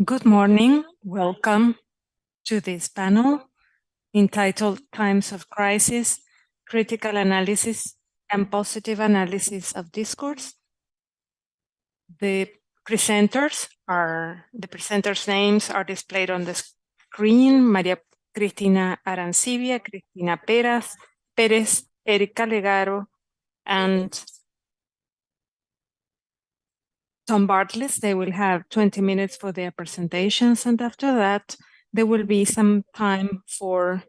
Good morning. Welcome to this panel entitled Times of Crisis, Critical Analysis and Positive Analysis of Discourse. The presenters' names are displayed on the screen: María Cristina Arancibia, Cristina Pérez, Erick Callegaro, and Tom Bartlett. They will have 20 minutes for their presentations, and after that, there will be some time for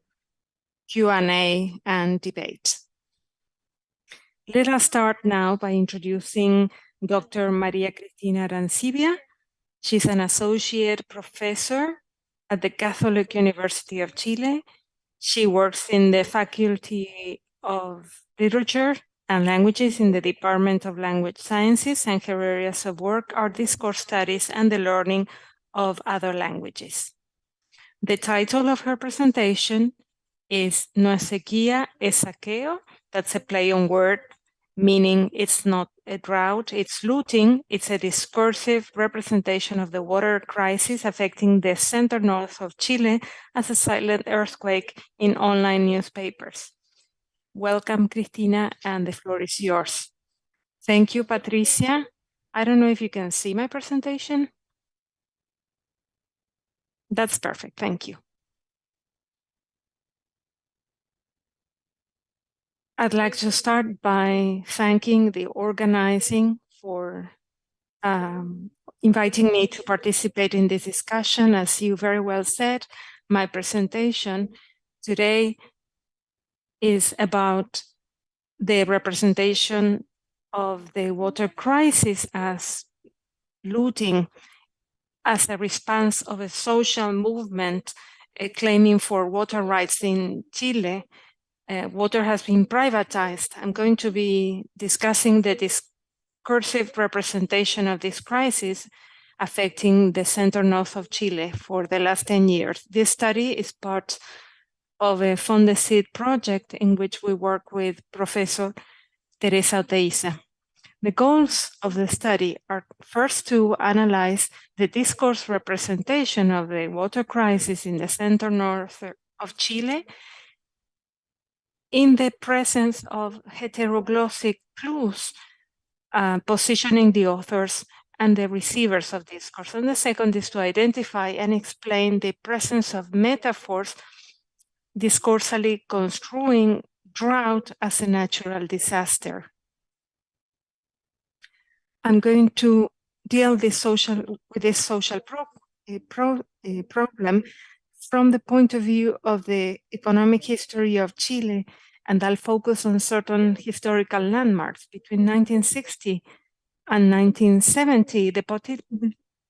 Q&A and debate. Let us start now by introducing Dr. María Cristina Arancibia. She's an associate professor at the Catholic University of Chile. She works in the Faculty of Literature and Languages in the Department of Language Sciences, and her areas of work are discourse studies and the learning of other languages. The title of her presentation is No es sequía, es saqueo. That's a play on word, meaning it's not a drought, it's looting. It's a discursive representation of the water crisis affecting the center-norte of Chile as a silent earthquake in online newspapers. Welcome, Cristina, and the floor is yours. Thank you, Patricia. I don't know if you can see my presentation. That's perfect, thank you. I'd like to start by thanking the organizing for inviting me to participate in this discussion. As you very well said, my presentation today is about the representation of the water crisis as looting, as a response of a social movement claiming for water rights in Chile. Water has been privatized. I'm going to be discussing the discursive representation of this crisis affecting the center-north of Chile for the last 10 years. This study is part of a Fondesit project in which we work with Professor Teresa Oteiza. The goals of the study are first to analyze the discourse representation of the water crisis in the center-north of Chile in the presence of heteroglossic clues, positioning the authors and the receivers of discourse. And the second is to identify and explain the presence of metaphors discursally construing drought as a natural disaster. I'm going to deal with this social problem from the point of view of the economic history of Chile, and I'll focus on certain historical landmarks. Between 1960 and 1970, the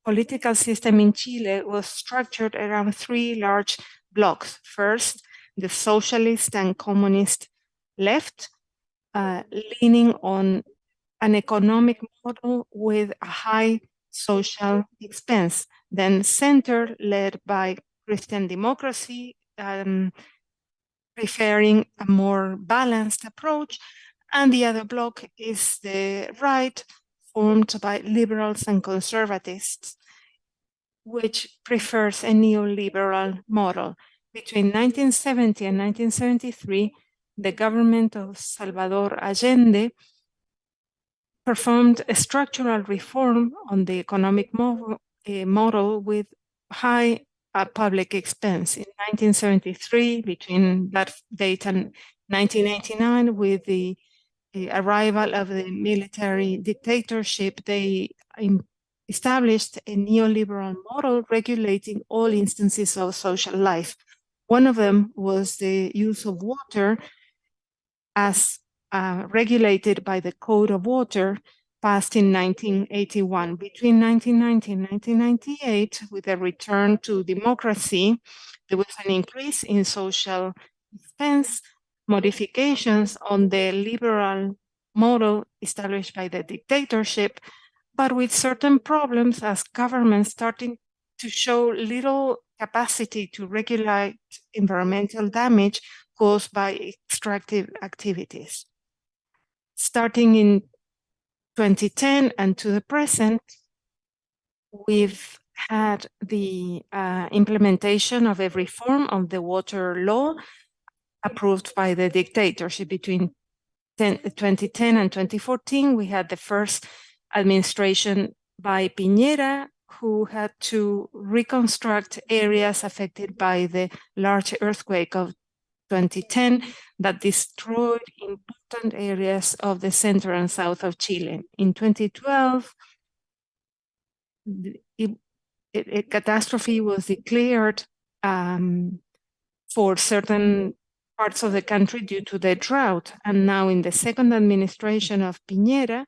political system in Chile was structured around three large blocks. First, the socialist and communist left, leaning on an economic model with a high social expense. Then center, led by Christian democracy, preferring a more balanced approach. And the other block is the right, formed by liberals and conservatives, which prefers a neoliberal model. Between 1970 and 1973, the government of Salvador Allende performed a structural reform on the economic model with high public expense. In 1973, between that date and 1989, with the arrival of the military dictatorship, they established a neoliberal model regulating all instances of social life. One of them was the use of water as regulated by the Code of Water passed in 1981. Between 1990 and 1998, with a return to democracy, there was an increase in social expense, modifications on the liberal model established by the dictatorship, but with certain problems as governments starting to show little capacity to regulate environmental damage caused by extractive activities. Starting in 2010 and to the present, we've had the implementation of a reform of the water law approved by the dictatorship between 2010 and 2014. We had the first administration by Piñera, who had to reconstruct areas affected by the large earthquake of 2010 that destroyed important areas of the center and south of Chile. In 2012, a catastrophe was declared for certain parts of the country due to the drought. And now in the second administration of Piñera,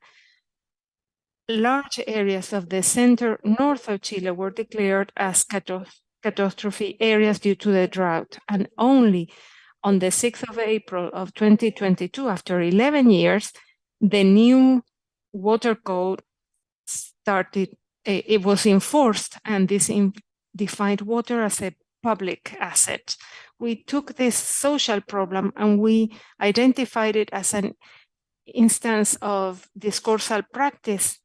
large areas of the center north of Chile were declared as catastrophe areas due to the drought. And only on the 6th of April of 2022, after 11 years, the new water code started, it was enforced, and this defined water as a public asset. We took this social problem and we identified it as an instance of discursal practice,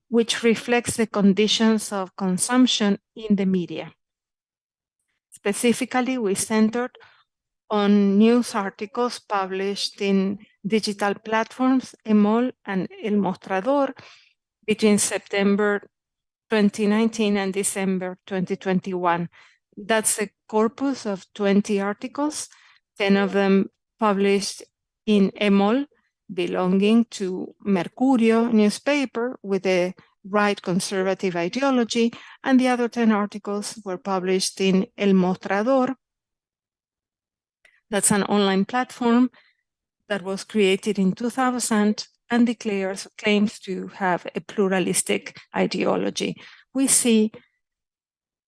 which reflects the conditions of consumption in the media. Specifically, we centered on news articles published in digital platforms, EMOL and El Mostrador, between September 2019 and December 2021. That's a corpus of 20 articles, 10 of them published in EMOL, belonging to Mercurio newspaper with a right conservative ideology, and the other 10 articles were published in El Mostrador. That's an online platform that was created in 2000 and claims to have a pluralistic ideology. We see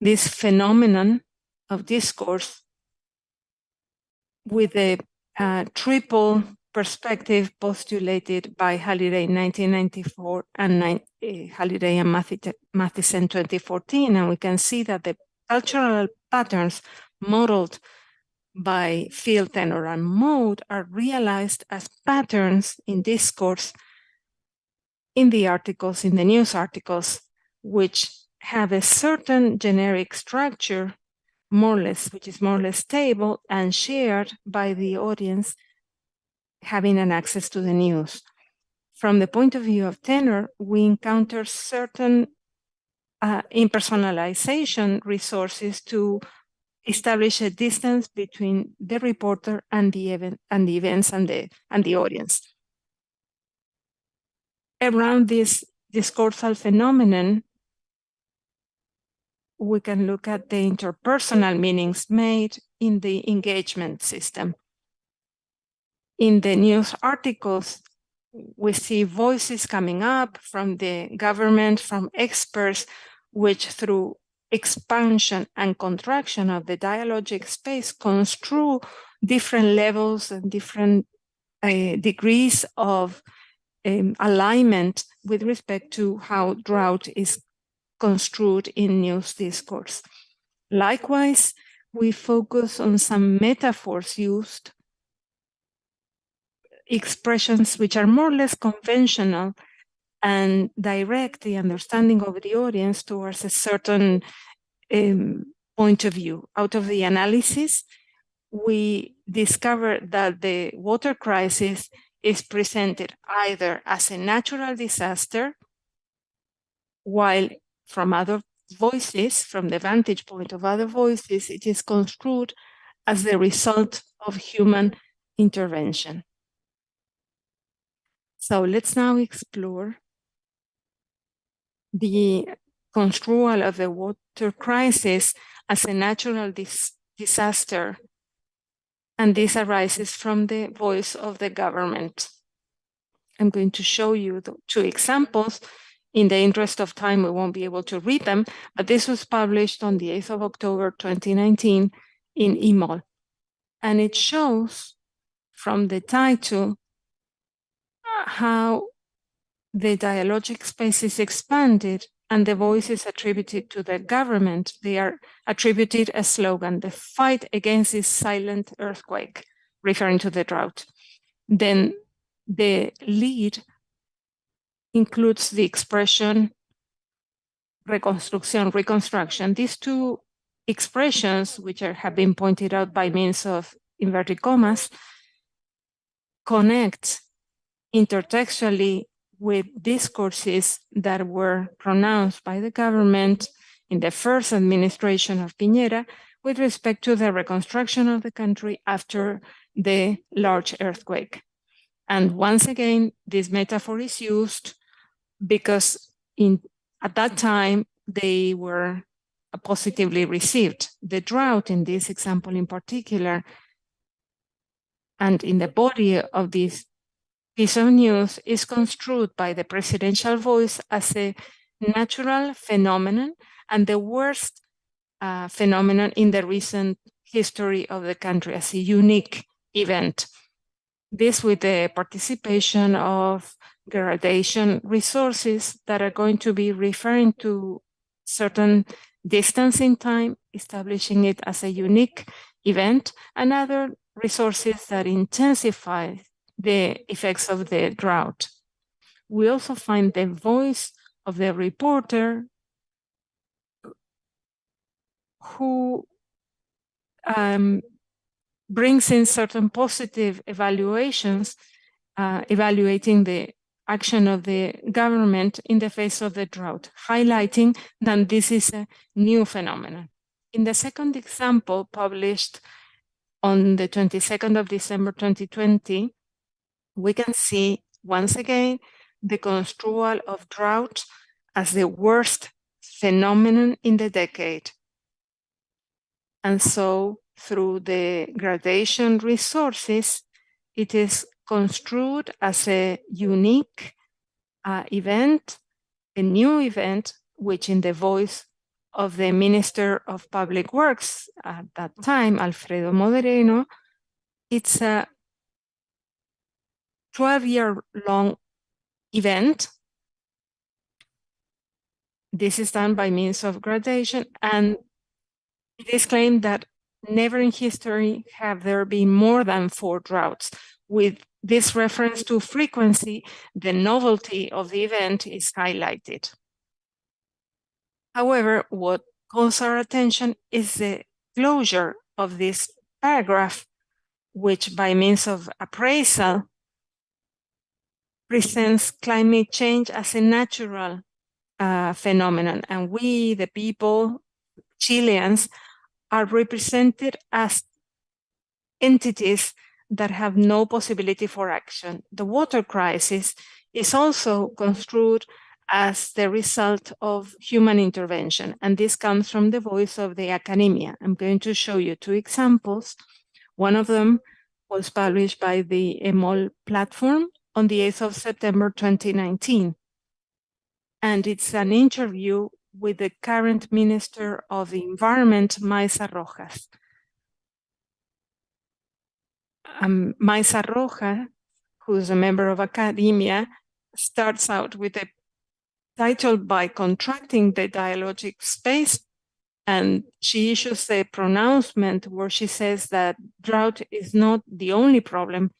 this phenomenon of discourse with a triple perspective postulated by Halliday in 1994 and Halliday and Mathisen 2014. And we can see that the cultural patterns modeled by field, tenor, and mode are realized as patterns in discourse in the articles, in the news articles, which have a certain generic structure, more or less, which is more or less stable and shared by the audience having an access to the news. From the point of view of tenor, we encounter certain impersonalization resources to establish a distance between the reporter and the event and the events and the audience. Around this discursal phenomenon, we can look at the interpersonal meanings made in the engagement system. In the news articles, we see voices coming up from the government, from experts, which through expansion and contraction of the dialogic space construe different levels and different degrees of alignment with respect to how drought is construed in news discourse. Likewise, we focus on some metaphors used, expressions which are more or less conventional and direct the understanding of the audience towards a certain point of view. Out of the analysis, we discover that the water crisis is presented either as a natural disaster, while from other voices, from the vantage point of other voices, it is construed as the result of human intervention. So let's now explore the construal of the water crisis as a natural disaster, and this arises from the voice of the government. I'm going to show you the two examples. In the interest of time, we won't be able to read them, but this was published on the 8th of October 2019 in EMOL. And it shows from the title how the dialogic space is expanded and the voices attributed to the government, they are attributed a slogan, the fight against this silent earthquake, referring to the drought. Then the lead includes the expression, reconstruction. These two expressions, which have been pointed out by means of inverted commas, connect intertextually with discourses that were pronounced by the government in the first administration of Piñera with respect to the reconstruction of the country after the large earthquake. And once again, this metaphor is used because at that time, they were positively received. The drought in this example in particular, and in the body of this piece of news, is construed by the presidential voice as a natural phenomenon and the worst phenomenon in the recent history of the country, as a unique event. This with the participation of gradation resources that are going to be referring to certain distance in time, establishing it as a unique event, and other resources that intensify the effects of the drought. We also find the voice of the reporter who brings in certain positive evaluations, evaluating the action of the government in the face of the drought, highlighting that this is a new phenomenon. In the second example, published on the 22nd of December 2020, we can see once again the construal of drought as the worst phenomenon in the decade. And so through the gradation resources, it is construed as a unique event, a new event, which in the voice of the Minister of Public Works at that time, Alfredo Moderno, it's a 12-year-long event. This is done by means of gradation, and it is claimed that never in history have there been more than 4 droughts. With this reference to frequency, the novelty of the event is highlighted. However, what calls our attention is the closure of this paragraph, which by means of appraisal presents climate change as a natural phenomenon. And we, the people, Chileans, are represented as entities that have no possibility for action. The water crisis is also construed as the result of human intervention, and this comes from the voice of the academia. I'm going to show you 2 examples. One of them was published by the EMOL platform on the 8th of September 2019, and it's an interview with the current Minister of the Environment, Maisa Rojas. Maisa Rojas, who's a member of academia, starts out with a title by contracting the dialogic space, and she issues a pronouncement where she says that drought is not the only problem,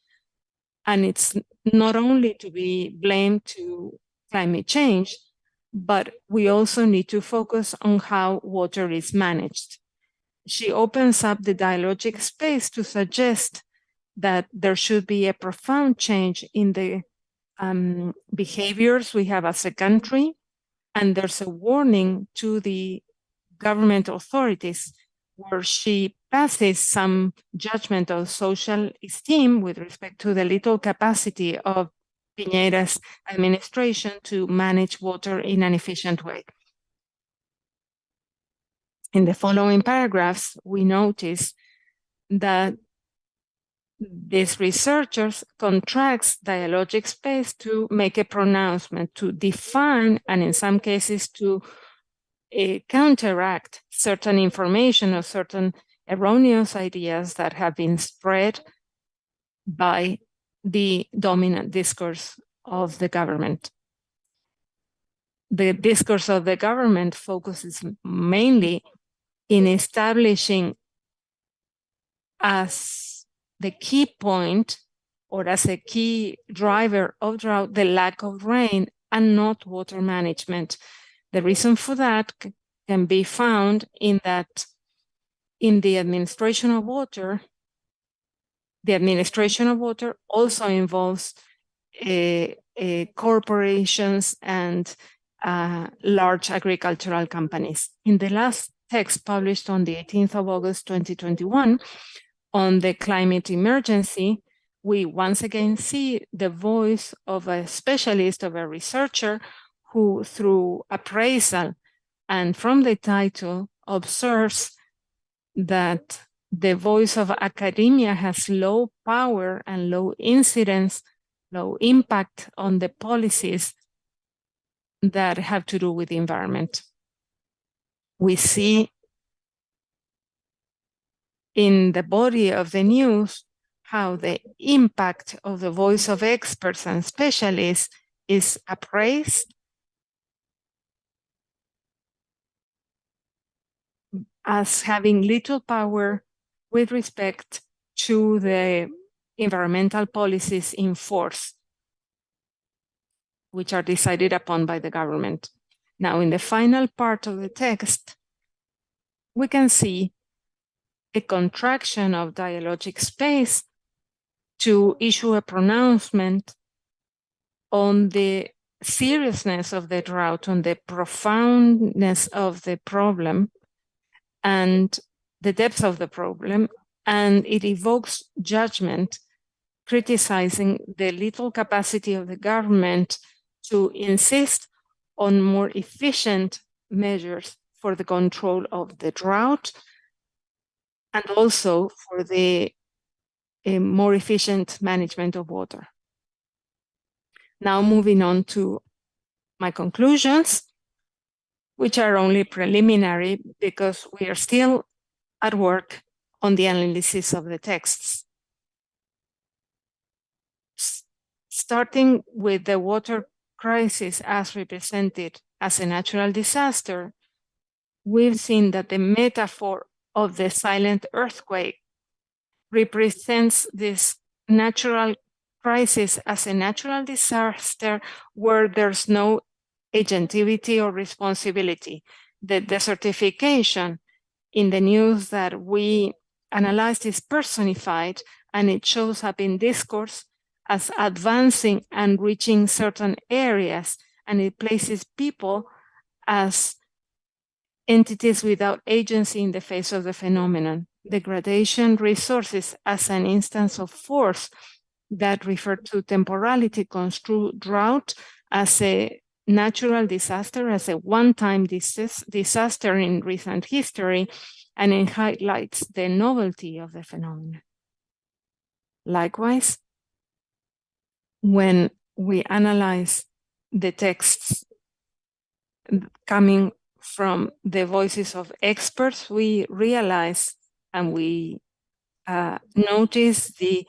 and it's not only to be blamed to climate change, but we also need to focus on how water is managed. She opens up the dialogic space to suggest that there should be a profound change in the behaviors we have as a country, and there's a warning to the government authorities where she passes some judgment of social esteem with respect to the little capacity of Piñera's administration to manage water in an efficient way. In the following paragraphs, we notice that these researchers contracts dialogic space to make a pronouncement, to define, and in some cases to counteract certain information or certain erroneous ideas that have been spread by the dominant discourse of the government. The discourse of the government focuses mainly in establishing as the key point or as a key driver of drought the lack of rain and not water management. The reason for that can be found in that in the administration of water, the administration of water also involves corporations and large agricultural companies. In the last text published on the 18th of August 2021 on the climate emergency, we once again see the voice of a specialist, of a researcher, who through appraisal and from the title observes that the voice of academia has low power and low incidence, low impact on the policies that have to do with the environment. We see in the body of the news how the impact of the voice of experts and specialists is appraised as having little power with respect to the environmental policies in force, which are decided upon by the government. Now, in the final part of the text, we can see a contraction of dialogic space to issue a pronouncement on the seriousness of the drought, on the profoundness of the problem, and the depth of the problem, and it evokes judgment, criticizing the little capacity of the government to insist on more efficient measures for the control of the drought, and also for the more efficient management of water. Now moving on to my conclusions, which are only preliminary because we are still at work on the analysis of the texts. Starting with the water crisis as represented as a natural disaster, we've seen that the metaphor of the silent earthquake represents this natural crisis as a natural disaster where there's no agentivity or responsibility. The desertification in the news that we analyzed is personified, and it shows up in discourse as advancing and reaching certain areas, and it places people as entities without agency in the face of the phenomenon. Degradation resources as an instance of force that refer to temporality construe drought as a natural disaster, as a one-time disaster in recent history, and it highlights the novelty of the phenomenon. Likewise, when we analyze the texts coming from the voices of experts, we realize and we notice the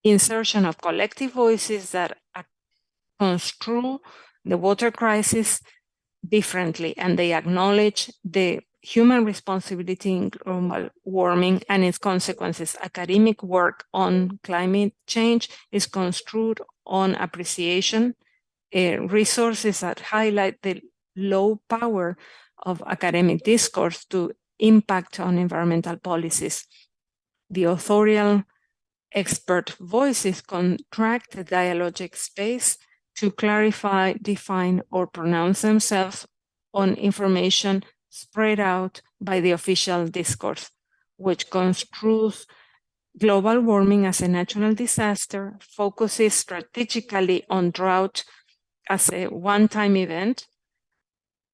insertion of collective voices that construe the water crisis differently, and they acknowledge the human responsibility in global warming and its consequences. Academic work on climate change is construed on appreciation, resources that highlight the low power of academic discourse to impact on environmental policies. The authorial expert voices contract the dialogic space to clarify, define, or pronounce themselves on information spread out by the official discourse, which construes global warming as a natural disaster, focuses strategically on drought as a one-time event,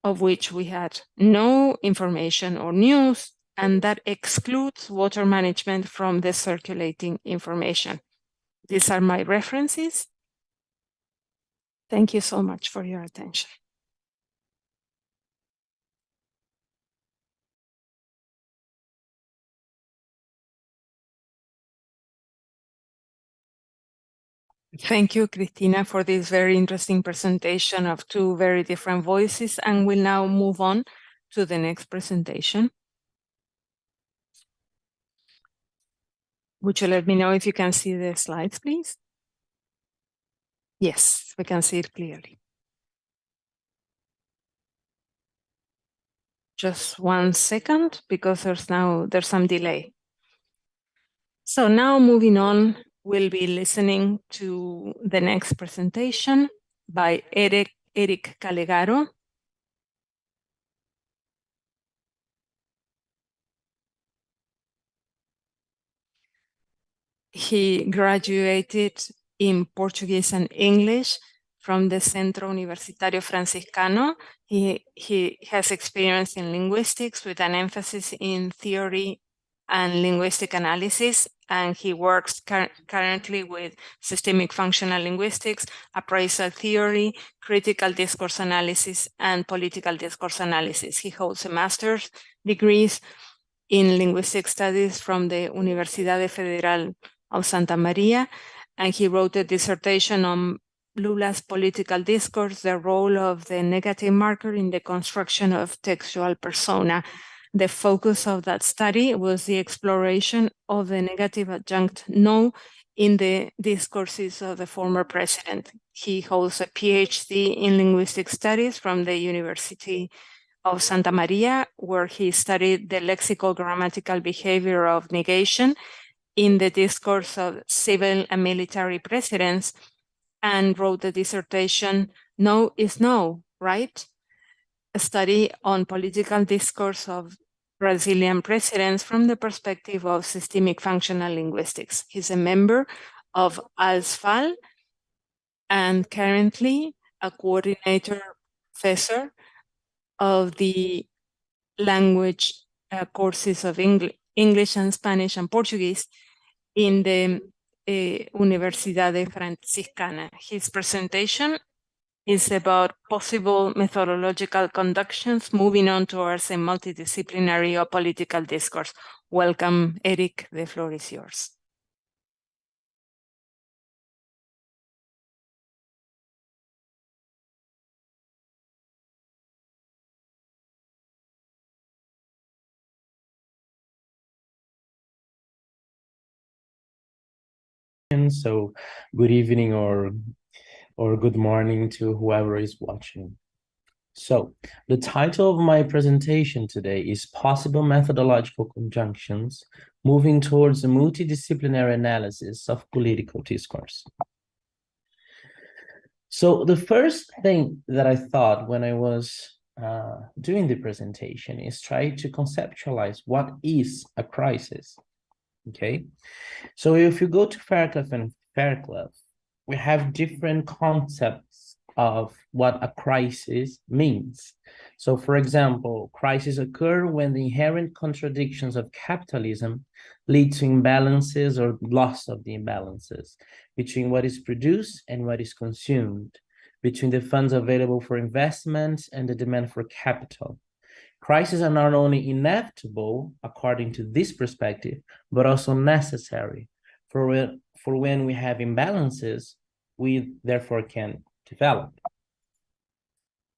of which we had no information or news, and that excludes water management from the circulating information. These are my references. Thank you so much for your attention. Thank you, Cristina, for this very interesting presentation of two very different voices, and we'll now move on to the next presentation. Would you let me know if you can see the slides, please? Yes, we can see it clearly. Just 1 second, because there's some delay. So now moving on, we'll be listening to the next presentation by Erick Callegaro. He graduated in Portuguese and English from the Centro Universitario Franciscano. He has experience in linguistics with an emphasis in theory and linguistic analysis, and he works currently with systemic functional linguistics, appraisal theory, critical discourse analysis, and political discourse analysis. He holds a master's degrees in linguistic studies from the Universidad Federal of Santa Maria, and he wrote a dissertation on Lula's political discourse, the role of the negative marker in the construction of textual persona. The focus of that study was the exploration of the negative adjunct no in the discourses of the former president. He holds a PhD in linguistic studies from the University of Santa Maria, where he studied the lexical-grammatical behavior of negation in the discourse of civil and military presidents, and wrote the dissertation, No is No, right? A study on political discourse of Brazilian presidents from the perspective of systemic functional linguistics. He's a member of ALSFAL and currently a coordinator professor of the language courses of English and Spanish and Portuguese in the Universidad UFranciscana. His presentation is about possible methodological conductions moving on towards a multidisciplinary or political discourse. Welcome, Erick, the floor is yours. So good evening or good morning to whoever is watching. So the title of my presentation today is Possible Methodological Conjunctions Moving Towards a Multidisciplinary Analysis of Political Discourse. So the first thing that I thought when I was doing the presentation is try to conceptualize what is a crisis. Okay, so if you go to Fairclough and Fairclough, we have different concepts of what a crisis means. So for example, crises occur when the inherent contradictions of capitalism lead to imbalances or loss of the imbalances between what is produced and what is consumed, between the funds available for investment and the demand for capital. Crises are not only inevitable, according to this perspective, but also necessary. For when we have imbalances, we therefore can develop.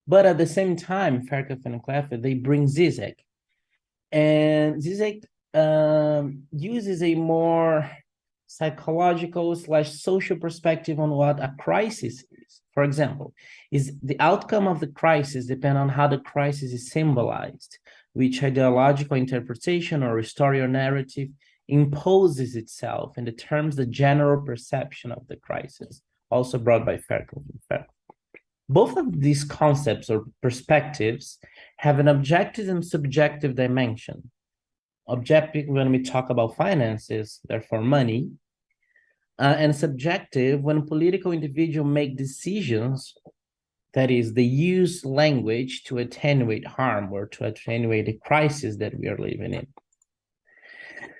But at the same time, Fairclough and Clafford, they bring Zizek. And Zizek uses a more psychological / social perspective on what a crisis is. For example, is the outcome of the crisis depend on how the crisis is symbolized, which ideological interpretation or story or narrative imposes itself and determines the general perception of the crisis, also brought by Fairclough and Fairclough. Both of these concepts or perspectives have an objective and subjective dimension. Objective when we talk about finances, therefore money, and subjective when political individuals make decisions, that is, they use language to attenuate harm or to attenuate the crisis that we are living in.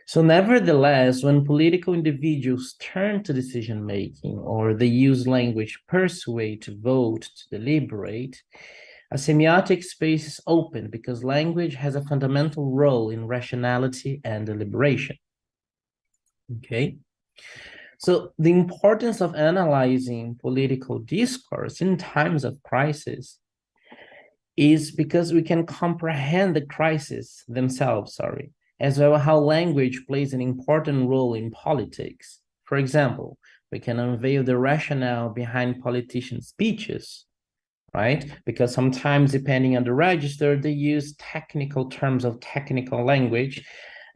So nevertheless, when political individuals turn to decision-making or they use language, persuade, to vote, to deliberate, a semiotic space is open because language has a fundamental role in rationality and deliberation. Okay? So the importance of analyzing political discourse in times of crisis is because we can comprehend the crisis themselves, as well as how language plays an important role in politics. For example, we can unveil the rationale behind politicians' speeches, right? Because sometimes, depending on the register, they use technical terms of technical language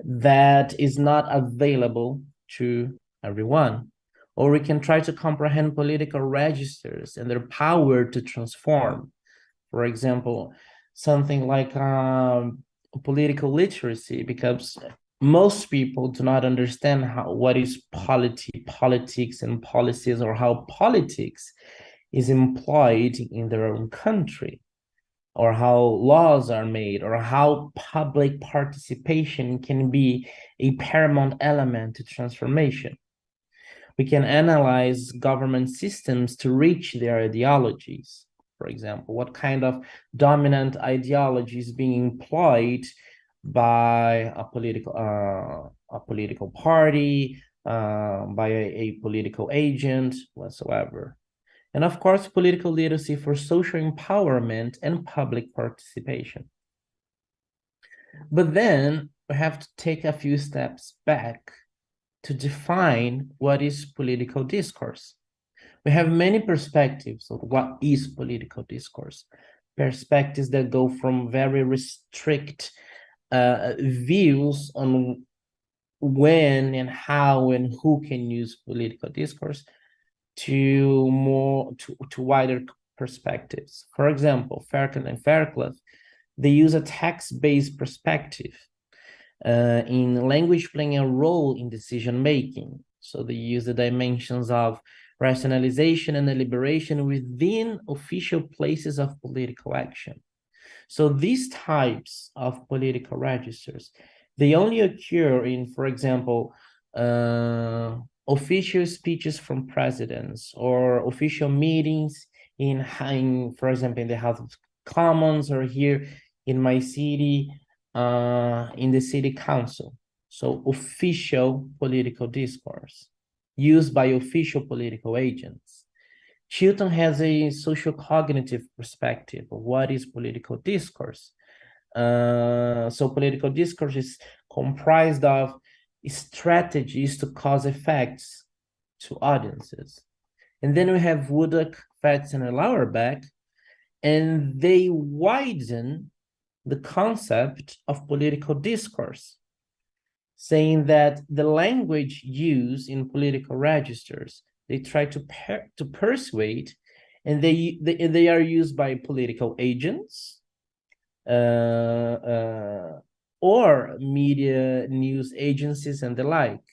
that is not available to everyone. Or we can try to comprehend political registers and their power to transform. For example, something like political literacy, because most people do not understand what is politics and policies, or how politics is employed in their own country, or how laws are made, or how public participation can be a paramount element to transformation. We can analyze government systems to reach their ideologies. For example, what kind of dominant ideology is being employed by a political party, by a political agent, whatsoever. And of course, political literacy for social empowerment and public participation. But then we have to take a few steps back to define what is political discourse. We have many perspectives of what is political discourse. Perspectives that go from very strict views on when and how and who can use political discourse to wider perspectives. For example, Fairclough and Fairclough, they use a text-based perspective in language playing a role in decision-making. So they use the dimensions of rationalization and deliberation within official places of political action. So these types of political registers, they only occur in, for example, official speeches from presidents, or official meetings in, for example, in the House of Commons, or here in my city, in the city council. So official political discourse used by official political agents. Chilton has a social cognitive perspective of what is political discourse. So political discourse is comprised of strategies to cause effects to audiences. And then we have Woodcock, Fetz, and Lauerbeck, and they widen the concept of political discourse, saying that the language used in political registers, they try to persuade, and they are used by political agents, or media news agencies and the like.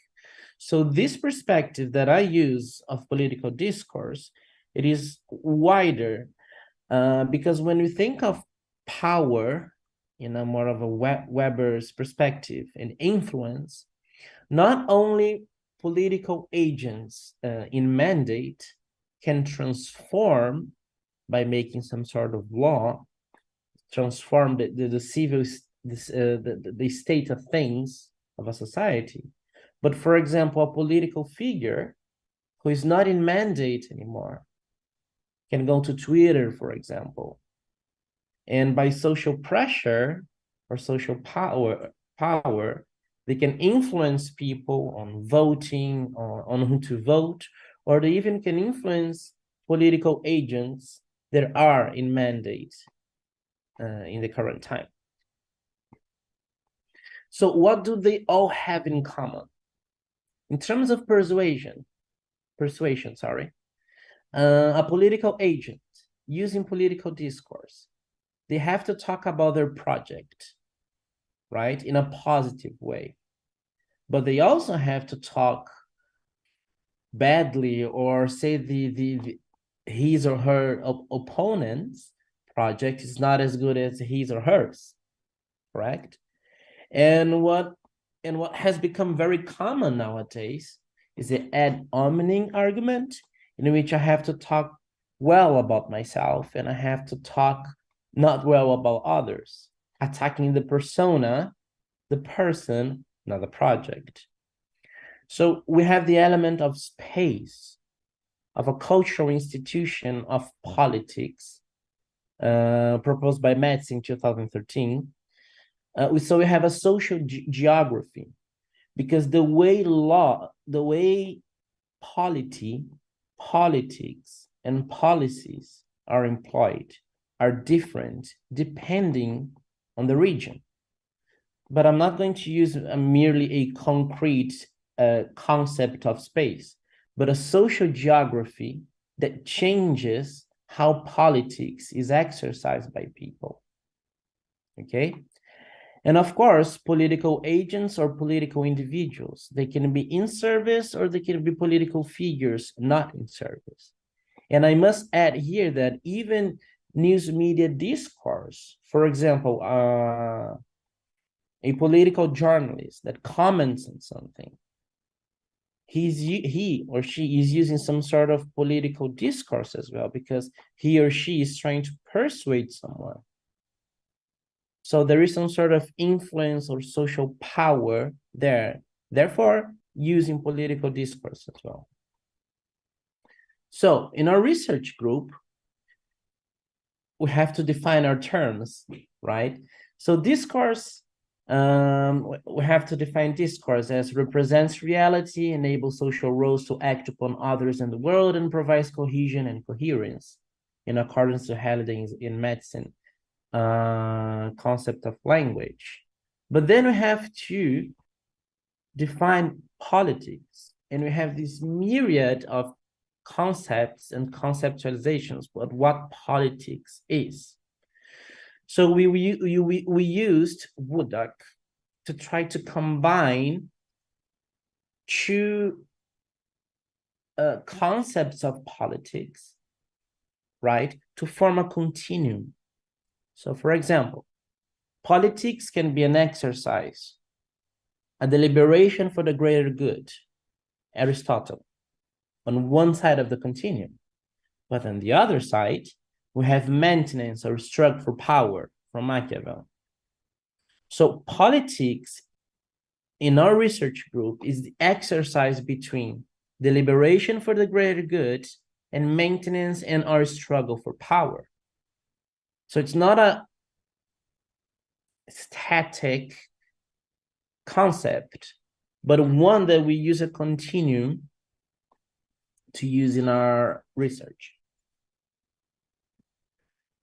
So this perspective that I use of political discourse, it is wider, because when we think of power in a more of a Weber's perspective and influence, not only political agents in mandate can transform by making some sort of law, transform the civil, the state of things of a society. But for example, a political figure who is not in mandate anymore can go to Twitter, for example, and by social pressure or social power, they can influence people on voting, on who to vote, or they even can influence political agents that are in mandate in the current time. So what do they all have in common? In terms of persuasion, a political agent using political discourse, they have to talk about their project, right, in a positive way. But they also have to talk badly or say his or her opponent's project is not as good as his or hers, correct? And what has become very common nowadays is the ad hominem argument, in which I have to talk well about myself and I have to talk not well about others, attacking the persona, the person, not the project. So we have the element of space, of a cultural institution of politics, proposed by Metz in 2013. So we have a social geography, because the way politics and policies are employed are different depending on the region. But I'm not going to use merely a concrete concept of space, but a social geography that changes how politics is exercised by people. Okay? And of course, political agents or political individuals, they can be in service or they can be political figures not in service. And I must add here that even news media discourse, for example, a political journalist that comments on something, he or she is using some sort of political discourse as well, because he or she is trying to persuade someone. So there is some sort of influence or social power there, therefore using political discourse as well. So in our research group, we have to define our terms, right? So discourse, we have to define discourse as represents reality, enables social roles to act upon others in the world, and provides cohesion and coherence in accordance to Halliday's in medicine concept of language. But then we have to define politics, and we have this myriad of concepts and conceptualizations about what politics is. So we used Woodduck to try to combine two concepts of politics, right, to form a continuum. So for example, politics can be an exercise, a deliberation for the greater good, Aristotle, on one side of the continuum. But on the other side, we have maintenance or struggle for power from Machiavelli. So politics in our research group is the exercise between deliberation for the greater good and maintenance and our struggle for power. So it's not a static concept, but one that we use a continuum to use in our research.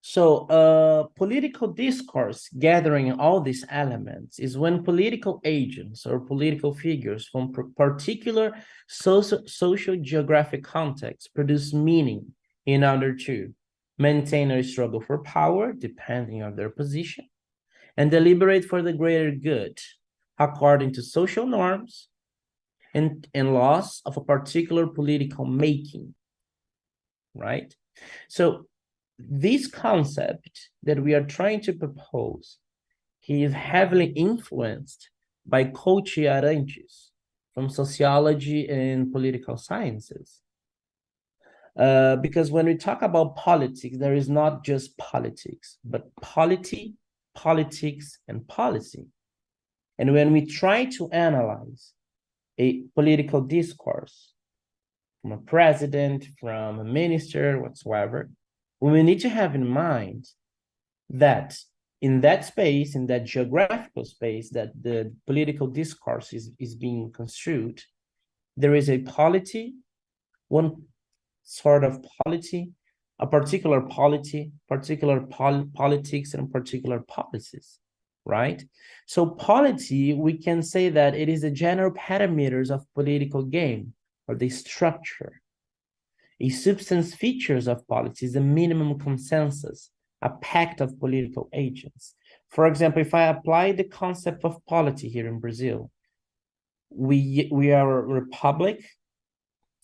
So political discourse gathering all these elements is when political agents or political figures from particular social geographic contexts produce meaning in order to maintain a struggle for power, depending on their position, and deliberate for the greater good, according to social norms and laws of a particular political making, right? So this concept that we are trying to propose, he is heavily influenced by Coach Arancibia from sociology and political sciences. Because when we talk about politics, there is not just politics, but polity, politics, and policy. And when we try to analyze a political discourse from a president, from a minister, whatsoever, we need to have in mind that in that space, in that geographical space that the political discourse is being construed, there is a polity, one sort of polity, a particular polity, particular politics, and particular policies, right? So polity, we can say that it is the general parameters of political game or the structure. A substance features of polity is the minimum consensus, a pact of political agents. For example, if I apply the concept of polity here in Brazil, we are a republic,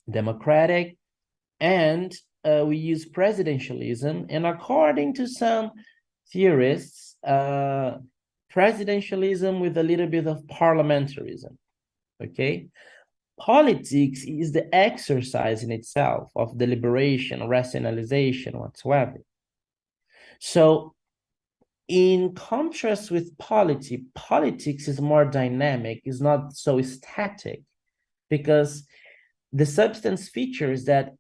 democratic, and we use presidentialism, and according to some theorists, presidentialism with a little bit of parliamentarism, okay? Politics is the exercise in itself of deliberation, rationalization, whatsoever. So in contrast with polity, politics is more dynamic, is not so static, because the substance features that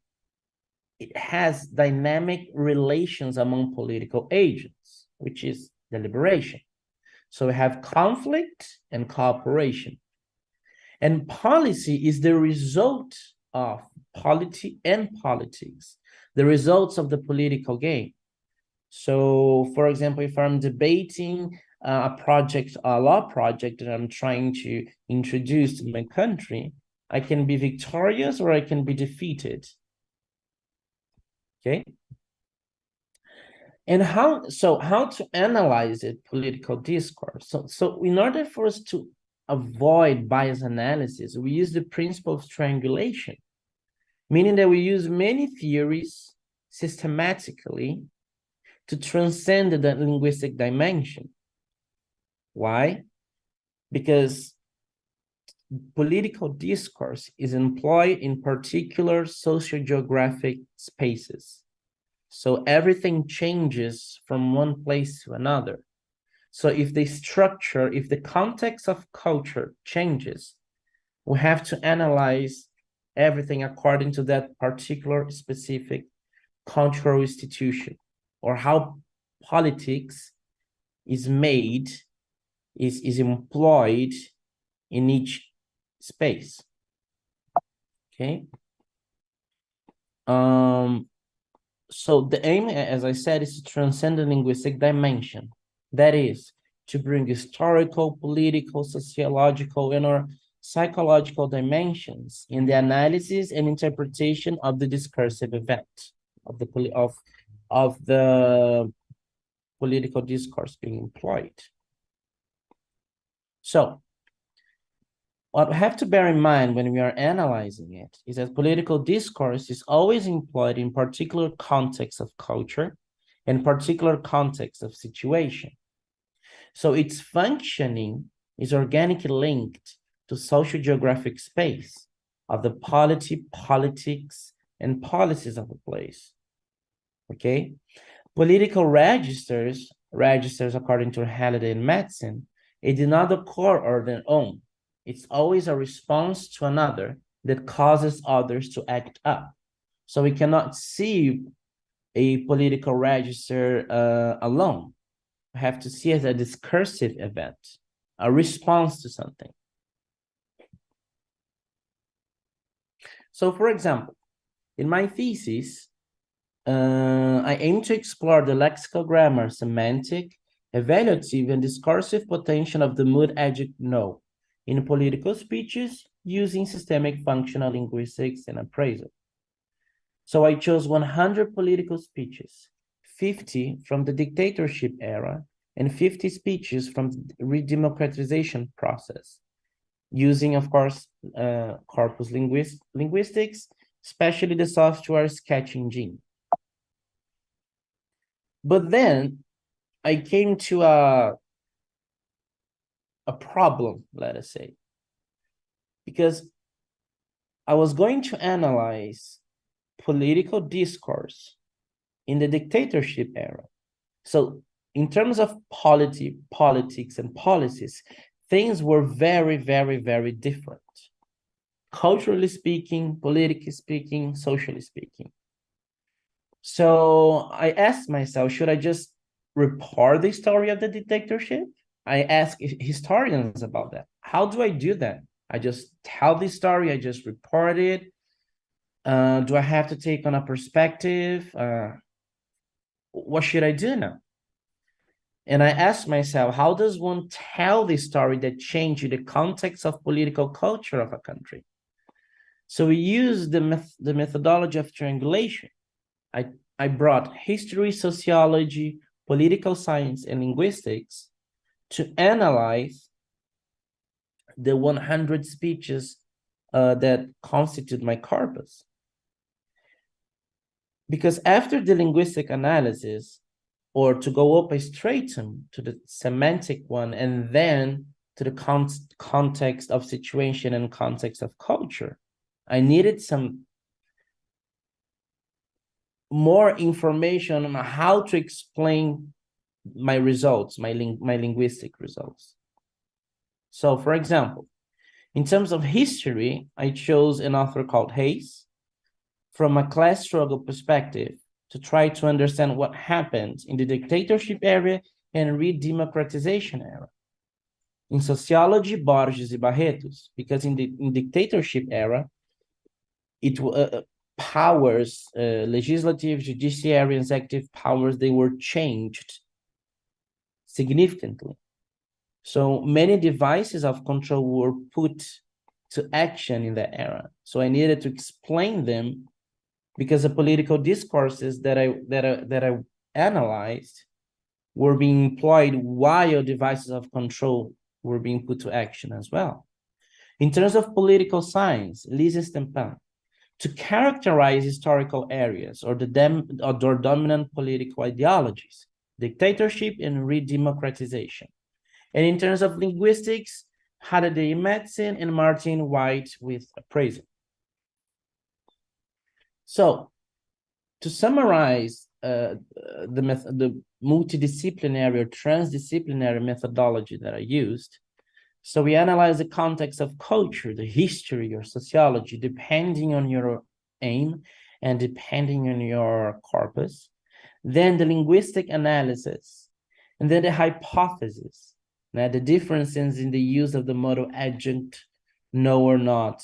it has dynamic relations among political agents, which is deliberation. So we have conflict and cooperation. And policy is the result of polity and politics, the results of the political game. So, for example, if I'm debating a law project that I'm trying to introduce to my country, I can be victorious or I can be defeated. Okay. And how to analyze it, political discourse? So in order for us to avoid bias analysis, we use the principle of triangulation, meaning that we use many theories systematically to transcend the linguistic dimension. Why? Because political discourse is employed in particular sociogeographic spaces. So everything changes from one place to another. So if the context of culture changes, we have to analyze everything according to that particular specific cultural institution, or how politics is made, is employed in each space. Okay. So the aim, as I said, is to transcend the linguistic dimension. That is, to bring historical, political, sociological, and or psychological dimensions in the analysis and interpretation of the discursive event, of the political discourse being employed. So, what we have to bear in mind when we are analyzing it is that political discourse is always employed in particular context of culture and particular context of situation. So its functioning is organically linked to social geographic space of the polity, politics, and policies of a place. Okay? Political registers according to Halliday in medicine, it do not occur on their own. It's always a response to another that causes others to act up. So we cannot see a political register alone. We have to see it as a discursive event, a response to something. So, for example, in my thesis, I aim to explore the lexical grammar, semantic, evaluative, and discursive potential of the mood adjective no in political speeches using systemic functional linguistics and appraisal. So I chose 100 political speeches, 50 from the dictatorship era, and 50 speeches from the redemocratization process, using, of course, corpus linguistics, especially the software Sketch Engine. But then I came to a problem, let us say, because I was going to analyze political discourse in the dictatorship era. So in terms of politics and policies, things were very, very, very different. Culturally speaking, politically speaking, socially speaking. So I asked myself, should I just report the story of the dictatorship? I asked historians about that. How do I do that? I just tell the story, I just report it. Do I have to take on a perspective? What should I do now? And I asked myself, how does one tell the story that changes the context of political culture of a country? So we used the methodology of triangulation. I brought history, sociology, political science, and linguistics to analyze the 100 speeches that constitute my corpus. Because after the linguistic analysis, or to go up a stratum to the semantic one, and then to the context of situation and context of culture, I needed some more information on how to explain my results, my linguistic results. So, for example, in terms of history, I chose an author called Hayes from a class struggle perspective to try to understand what happened in the dictatorship era and redemocratization era. In sociology, Borges and Barretos, because in dictatorship era, powers, legislative, judiciary, and executive powers, they were changed significantly. So many devices of control were put to action in that era. So I needed to explain them because the political discourses that I analyzed were being employed while devices of control were being put to action as well. In terms of political science, UNLPam, to characterize historical areas or dominant political ideologies, dictatorship and redemocratization. And in terms of linguistics, Halliday Madsen and Martin White with appraisal. So, to summarize the multidisciplinary or transdisciplinary methodology that I used, so we analyze the context of culture, the history or sociology, depending on your aim and depending on your corpus, then the linguistic analysis, and then the hypothesis. Now, the differences in the use of the modal adjunct, no or not,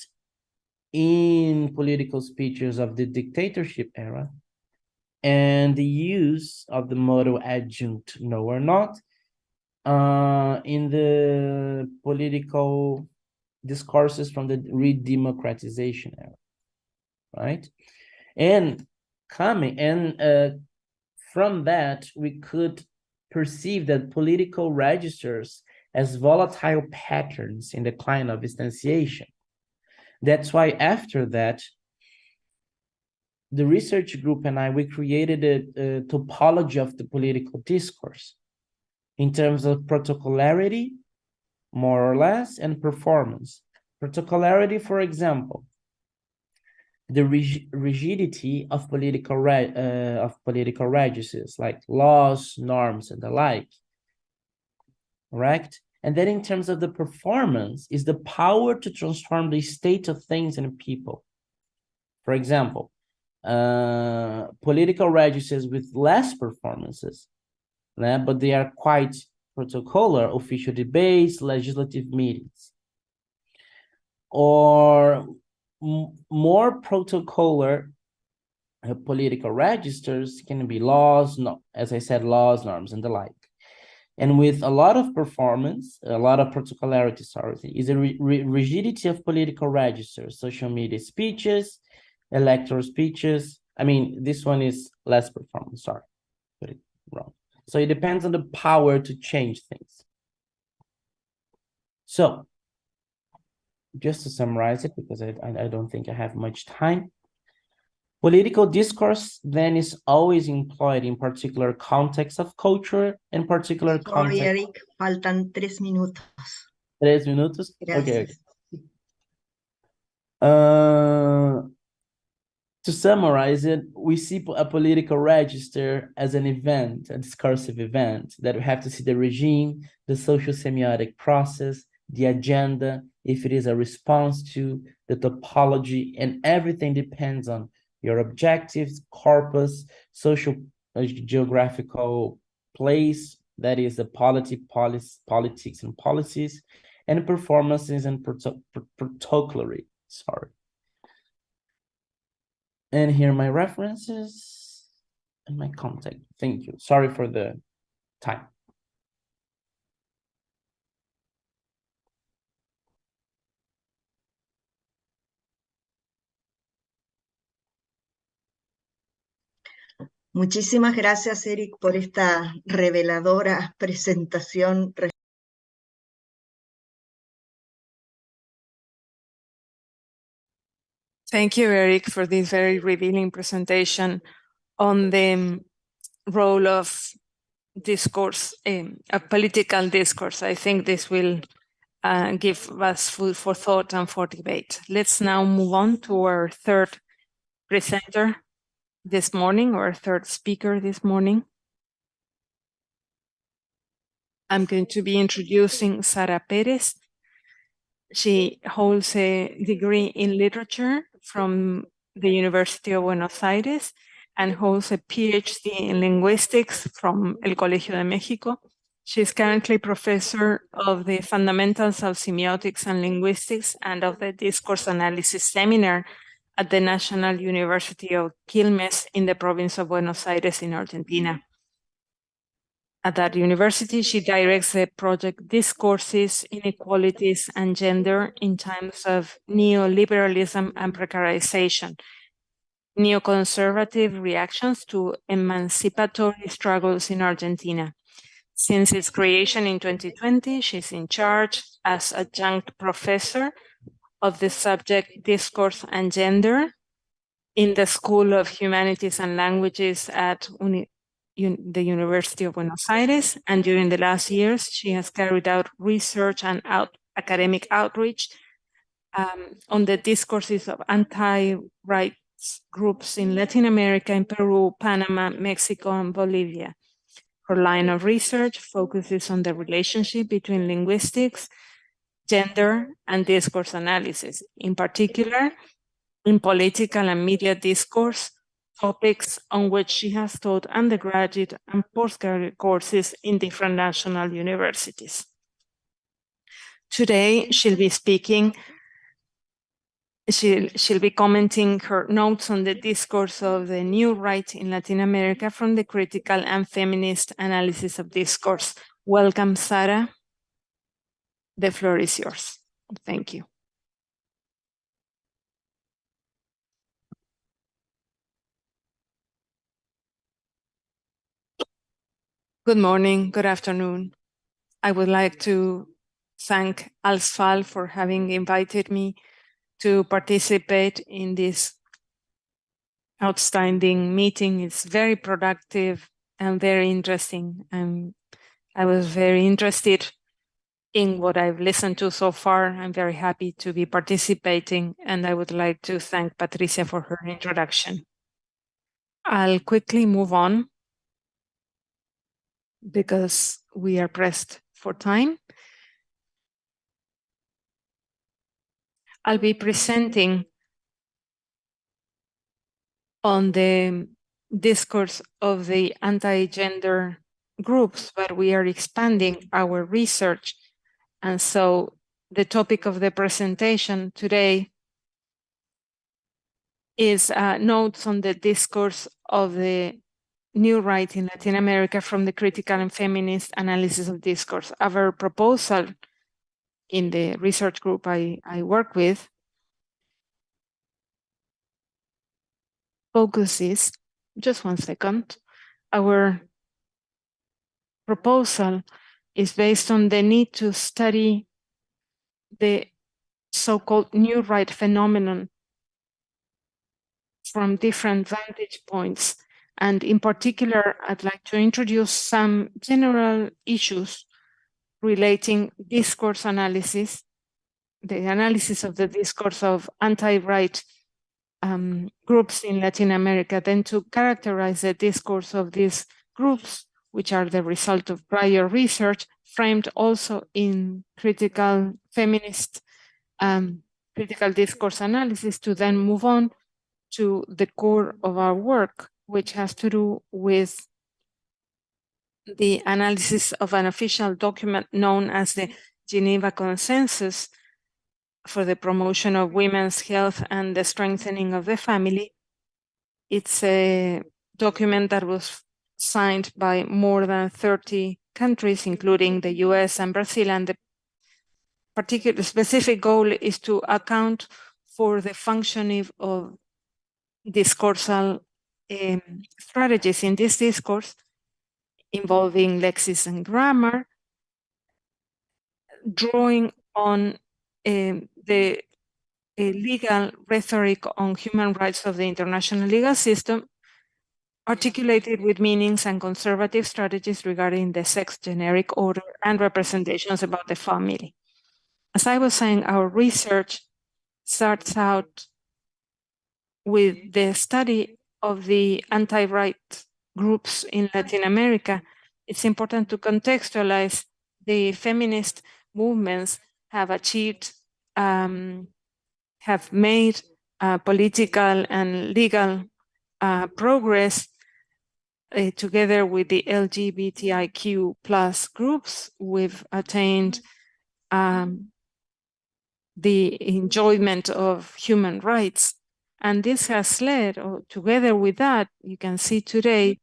in political speeches of the dictatorship era, and the use of the modal adjunct, no or not, in the political discourses from the redemocratization era, right? And from that, we could perceive that political registers as volatile patterns in the decline of instantiation. That's why after that, the research group and we created a topology of the political discourse in terms of protocollarity, more or less, and performance. Protocollarity, for example, the rigidity of political registers like laws, norms, and the like, correct? And then in terms of the performance is the power to transform the state of things in people. For example, political registers with less performances, but they are quite protocolar, official debates, legislative meetings. Or more protocolar political registers can be laws, as I said, laws, norms, and the like. And with a lot of performance, a lot of protocolarity, is a rigidity of political registers, social media speeches, electoral speeches. I mean, this one is less performance, sorry, put it wrong. So it depends on the power to change things. So, just to summarize it, because I don't think I have much time. Political discourse then is always employed in particular context of culture and particular context. Sorry, Erick, faltan 3 minutos. 3 minutos? Gracias. Okay. To summarize it, we see a political register as an event, a discursive event, that we have to see the regime, the social semiotic process, the agenda, if it is a response to the topology, and everything depends on your objectives, corpus, social geographical place, that is the politics and policies, and performances and protocolary, sorry. And here are my references and my contact. Thank you. Sorry for the time. Muchísimas gracias, Erick, por esta reveladora presentación. Thank you, Erick, for this very revealing presentation on the role of discourse, a political discourse. I think this will give us food for thought and for debate. Let's now move on to our third presenter this morning, or third speaker this morning. I'm going to be introducing Sara Perez. She holds a degree in literature from the University of Buenos Aires and holds a PhD in linguistics from El Colegio de México. She is currently professor of the Fundamentals of Semiotics and Linguistics and of the Discourse Analysis Seminar at the National University of Quilmes in the province of Buenos Aires in Argentina. At that university, she directs the project Discourses, Inequalities, and Gender in Times of Neoliberalism and Precarization, Neoconservative Reactions to Emancipatory Struggles in Argentina. Since its creation in 2020, she's in charge as adjunct professor of the subject Discourse and Gender in the School of Humanities and Languages at the University of Buenos Aires. And during the last years, she has carried out research and academic outreach on the discourses of anti-rights groups in Latin America, in Peru, Panama, Mexico, and Bolivia. Her line of research focuses on the relationship between linguistics, gender, and discourse analysis, in particular in political and media discourse, topics on which she has taught undergraduate and postgraduate courses in different national universities. Today, she'll be speaking. She'll be commenting her notes on the discourse of the new right in Latin America from the critical and feminist analysis of discourse. Welcome, Sara. The floor is yours. Thank you. Good morning, good afternoon. I would like to thank ALSFAL for having invited me to participate in this outstanding meeting. It's very productive and very interesting. And I was very interested in what I've listened to so far. I'm very happy to be participating, and I would like to thank Patricia for her introduction. I'll quickly move on because we are pressed for time. I'll be presenting on the discourse of the anti-gender groups, but we are expanding our research. And so the topic of the presentation today is notes on the discourse of the new right in Latin America from the critical and feminist analysis of discourse. Our proposal in the research group I work with focuses, just one second, our proposal is based on the need to study the so-called new right phenomenon from different vantage points. And in particular, I'd like to introduce some general issues relating discourse analysis, the analysis of the discourse of anti-right groups in Latin America, then to characterize the discourse of these groups, which are the result of prior research, framed also in critical feminist critical discourse analysis, to then move on to the core of our work, which has to do with the analysis of an official document known as the Geneva Consensus for the Promotion of Women's Health and the Strengthening of the Family. It's a document that was signed by more than 30 countries, including the US and Brazil, and the particular specific goal is to account for the functioning of discoursal strategies in this discourse, involving lexis and grammar, drawing on the legal rhetoric on human rights of the international legal system, articulated with meanings and conservative strategies regarding the sex generic order and representations about the family. As I was saying, our research starts out with the study of the anti-right groups in Latin America. It's important to contextualize the feminist movements have achieved, have made political and legal progress together with the LGBTIQ plus groups. We've attained the enjoyment of human rights. And this has led, or together with that, you can see today,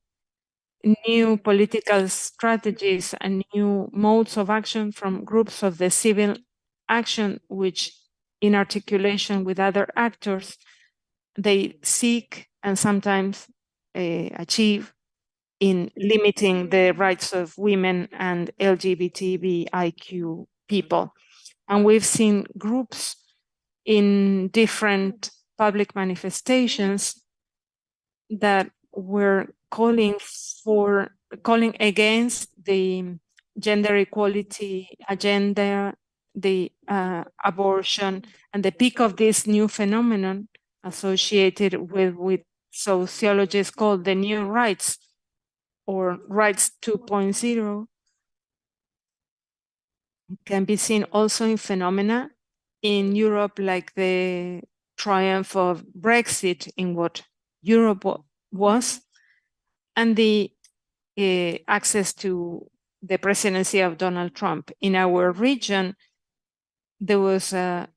new political strategies and new modes of action from groups of the civil action, which in articulation with other actors, they seek and sometimes achieve in limiting the rights of women and LGBTIQ people. And we've seen groups in different public manifestations that were calling against the gender equality agenda, the abortion, and the peak of this new phenomenon associated with sociologists called the new rights, or rights 2.0, can be seen also in phenomena in Europe, like the triumph of Brexit in what Europe was, and the access to the presidency of Donald Trump. In our region, there was a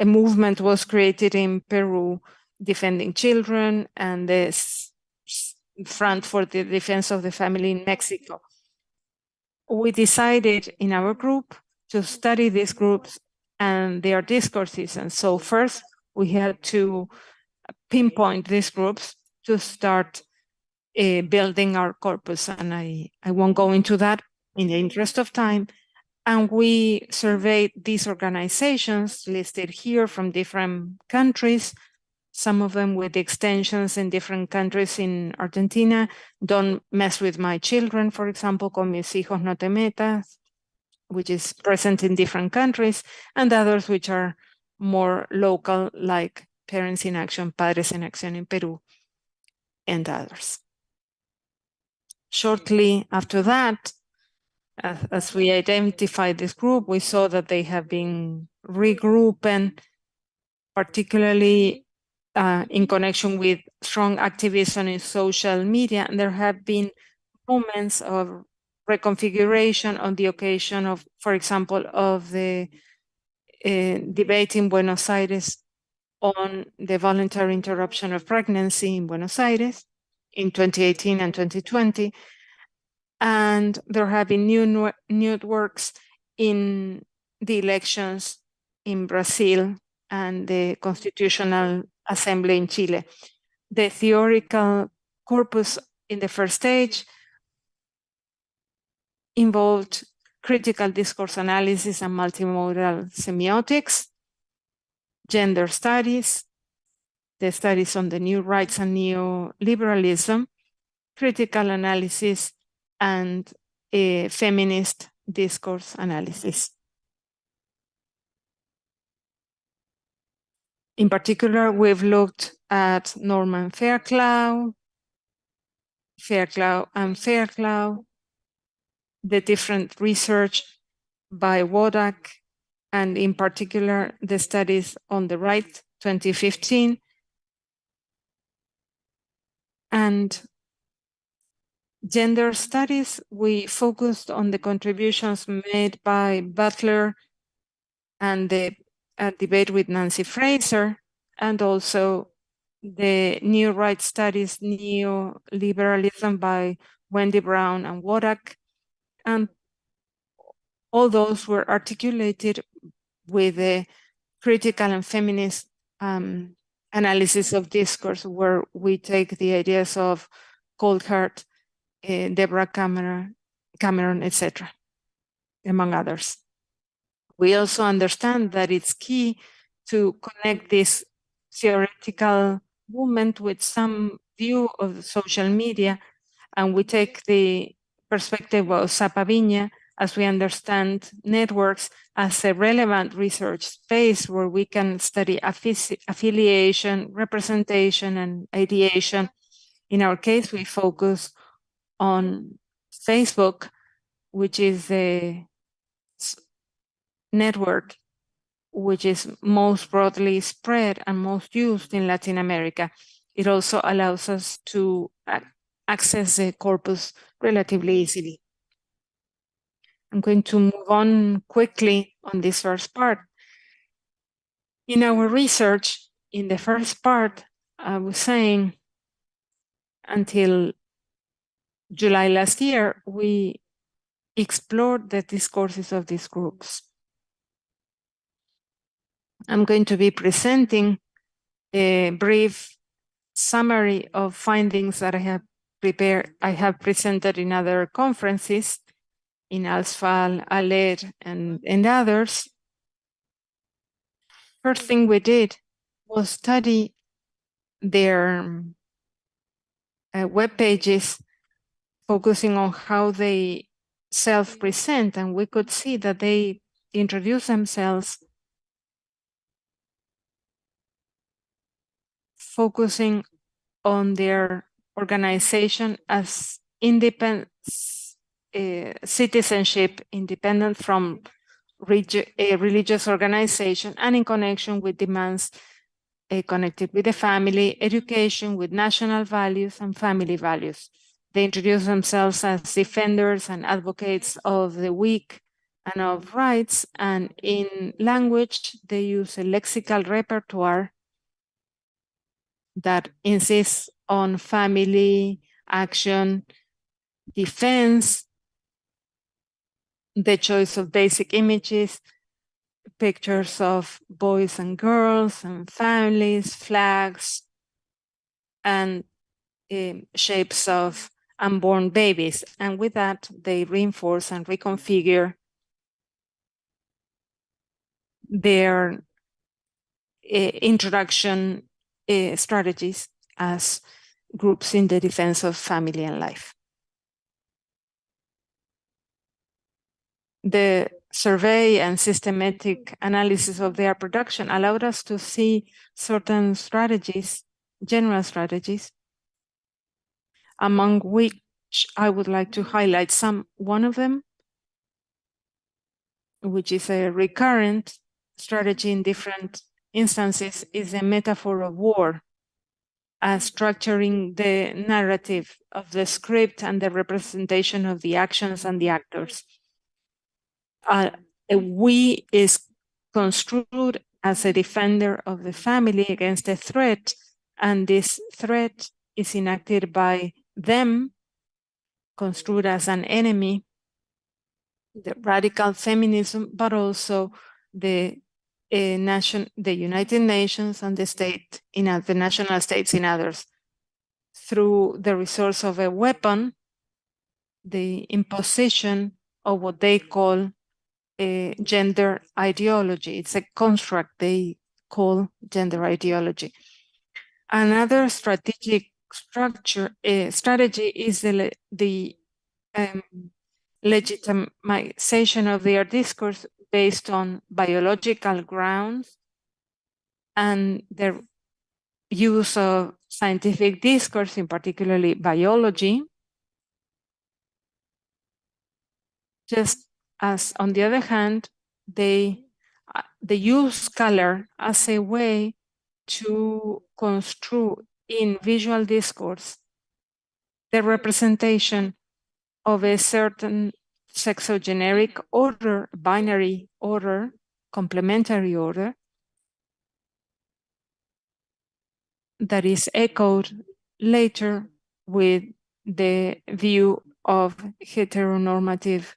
movement was created in Peru defending children, and the Front for the Defense of the Family in Mexico. We decided in our group to study these groups and their discourses. And so first we had to pinpoint these groups to start building our corpus. And I won't go into that in the interest of time. And we surveyed these organizations listed here from different countries, some of them with extensions in different countries in Argentina. Don't mess with my children, for example, con mis hijos no te metas, which is present in different countries, and others which are more local, like Parents in Action, Padres en Acción in Peru, and others. Shortly after that, as we identified this group, we saw that they have been regrouping, particularly in connection with strong activism in social media. And there have been moments of reconfiguration on the occasion of, for example, of the debate in Buenos Aires on the voluntary interruption of pregnancy in Buenos Aires in 2018 and 2020. And there have been new networks in the elections in Brazil and the Constitutional Assembly in Chile. The theoretical corpus in the first stage involved critical discourse analysis and multimodal semiotics, gender studies, the studies on the new rights and neoliberalism, critical analysis, and a feminist discourse analysis. In particular, we've looked at Norman Fairclough and Fairclough, the different research by Wodak, and in particular, the studies on the right, 2015, and gender studies. We focused on the contributions made by Butler and the debate with Nancy Fraser, and also the new rights studies, neoliberalism by Wendy Brown and Wodak. And all those were articulated with a critical and feminist analysis of discourse, where we take the ideas of Coldhart, Deborah Cameron, etc., among others. We also understand that it's key to connect this theoretical movement with some view of social media, and we take the perspective of Sapaviña as we understand networks as a relevant research space where we can study affiliation, representation, and ideation. In our case, we focus on Facebook, which is a network which is most broadly spread and most used in Latin America. It also allows us to access the corpus relatively easily. I'm going to move on quickly on this first part. In our research in the first part, I was saying until July last year, we explored the discourses of these groups. I'm going to be presenting a brief summary of findings that I have prepared. I have presented in other conferences, in ALSFAL, ALER, and others. First thing we did was study their web pages, focusing on how they self-present, and we could see that they introduce themselves focusing on their organization as independent citizenship, independent from a religious organization, and in connection with demands connected with the family, education, with national values and family values. They introduce themselves as defenders and advocates of the weak and of rights, and in language, they use a lexical repertoire that insists on family, action, defense, the choice of basic images, pictures of boys and girls and families, flags, and shapes of unborn babies. And with that, they reinforce and reconfigure their introduction strategies as groups in the defense of family and life. The survey and systematic analysis of their production allowed us to see certain strategies, general strategies, among which I would like to highlight one of them, which is a recurrent strategy in different instances, is a metaphor of war, as structuring the narrative of the script and the representation of the actions and the actors. We is construed as a defender of the family against a threat, and this threat is enacted by them, construed as an enemy, the radical feminism, but also the United Nations and the state, the national states in others, through the resource of a weapon, the imposition of what they call a gender ideology. It's a construct they call gender ideology. Another strategic strategy is the legitimization of their discourse based on biological grounds and their use of scientific discourse, in particularly biology, just as, on the other hand, they use color as a way to construe in visual discourse the representation of a certain sexogeneric order, binary order, complementary order, that is echoed later with the view of heteronormative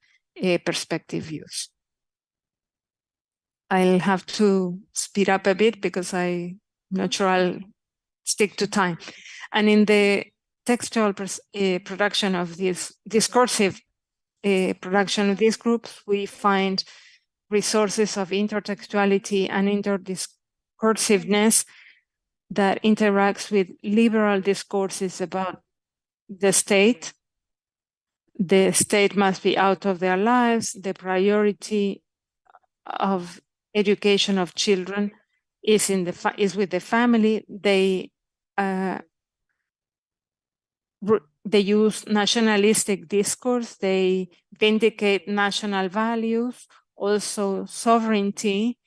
perspective views. I'll have to speed up a bit because I'm not sure I'll stick to time. And in the textual production of this discursive production of these groups, we find resources of intertextuality and interdiscursiveness that interacts with liberal discourses about the state. The state must be out of their lives. The priority of education of children is with the family. They use nationalistic discourse. They vindicate national values, also sovereignty